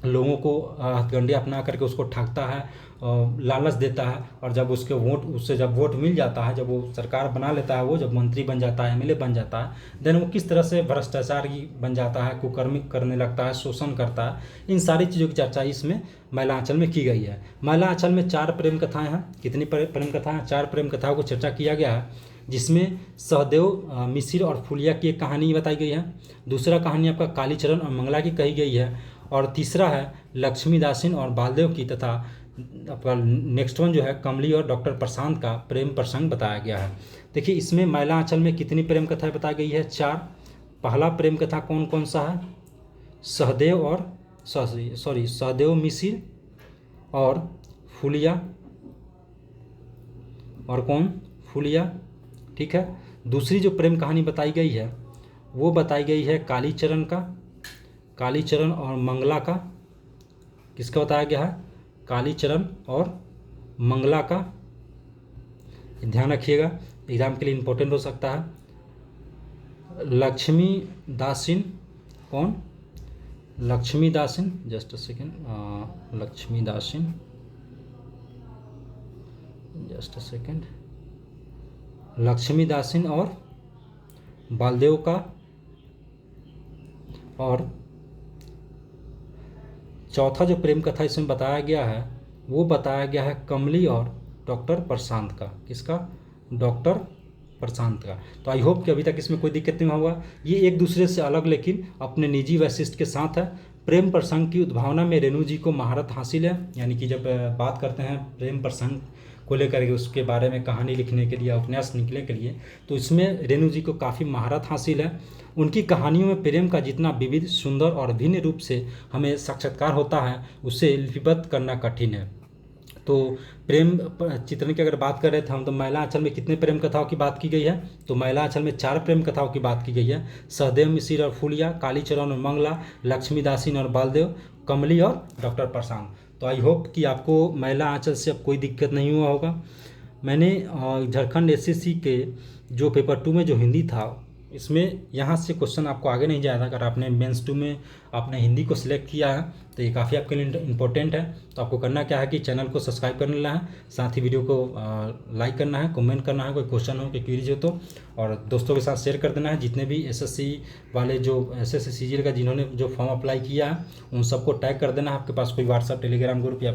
लोगों को हथकंडे अपना करके उसको ठगता है लालच देता है, और जब उससे जब वोट मिल जाता है, जब वो सरकार बना लेता है, वो जब मंत्री बन जाता है, एमएलए बन जाता है, देन वो किस तरह से भ्रष्टाचारी बन जाता है, कुकर्मी करने लगता है, शोषण करता है। इन सारी चीज़ों की चर्चा इसमें महिला आंचल में की गई है। महिला आंचल में 4 प्रेम कथाएं हैं। कितनी प्रेम कथाएं हैं? 4 प्रेम कथाओं को चर्चा किया गया है, जिसमें सहदेव, मिसिर और फुलिया की एक कहानी बताई गई है। दूसरा कहानी आपका कालीचरण और मंगला की कही गई है, और तीसरा है लक्ष्मीदासिन और बालदेव की, तथा आपका नेक्स्ट वन जो है कमली और डॉक्टर प्रशांत का प्रेम प्रसंग बताया गया है। देखिए इसमें महिला आंचल में कितनी प्रेम कथाएं बताई गई है? 4। पहला प्रेम कथा कौन कौन सा है? सहदेव, मिसिर और फुलिया, और कौन? फुलिया, ठीक है। दूसरी जो प्रेम कहानी बताई गई है वो बताई गई है कालीचरण और मंगला का। किसका बताया गया है? कालीचरण और मंगला का। ध्यान रखिएगा, एग्जाम के लिए इंपॉर्टेंट हो सकता है। लक्ष्मीदासिन, कौन? लक्ष्मीदासिन, जस्ट अ सेकेंड, लक्ष्मीदासिन और बालदेव का, और चौथा जो प्रेम कथा इसमें बताया गया है वो बताया गया है कमली और डॉक्टर प्रशांत का। किसका? डॉक्टर प्रशांत का। तो आई होप कि अभी तक इसमें कोई दिक्कत नहीं होगा। ये एक दूसरे से अलग लेकिन अपने निजी वैशिष्ट्य के साथ है। प्रेम प्रसंग की उद्भावना में रेणु जी को महारत हासिल है, यानी कि जब बात करते हैं प्रेम प्रसंग को लेकर के, उसके बारे में कहानी लिखने के लिए, उपन्यास लिखने के लिए, तो इसमें रेणु जी को काफ़ी महारत हासिल है। उनकी कहानियों में प्रेम का जितना विविध, सुंदर और भिन्न रूप से हमें साक्षात्कार होता है, उसे लिपिबद्ध करना कठिन है। तो प्रेम चित्रण की अगर बात कर रहे थे हम, तो महिला आंचल में कितने प्रेम कथाओं की बात की गई है? तो महिला आंचल में 4 प्रेम कथाओं की बात की गई है। सहदेव, मिसिर और फुलिया, कालीचरण और मंगला, लक्ष्मीदासिन और बालदेव, कमली और डॉक्टर प्रशांत। तो आई होप कि आपको महिला आंचल से अब कोई दिक्कत नहीं हुआ होगा। मैंने झारखंड एसएससी के जो पेपर 2 में जो हिंदी था, इसमें यहाँ से क्वेश्चन आपको आगे नहीं जाएगा। अगर आपने मेंस 2 में आपने हिंदी को सिलेक्ट किया है तो ये काफ़ी आपके लिए इम्पोर्टेंट है। तो आपको करना क्या है कि चैनल को सब्सक्राइब कर लेना है, साथ ही वीडियो को लाइक करना है, कमेंट करना है, कोई क्वेश्चन हो, कोई क्वेरीज हो तो, और दोस्तों के साथ शेयर कर देना है। जितने भी एसएससी वाले जो एसएससी सीजीएल का जिन्होंने जो फॉर्म अप्लाई किया है उन सबको टैग कर देना है। आपके पास कोई व्हाट्सअप, टेलीग्राम ग्रुप या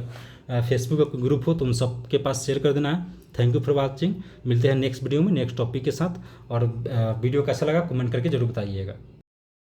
फेसबुक का ग्रुप हो तो उन सबके पास शेयर कर देना है। Thank you for watching. मिलते हैं नेक्स्ट वीडियो में नेक्स्ट टॉपिक के साथ, और वीडियो कैसा लगा कमेंट करके जरूर बताइएगा।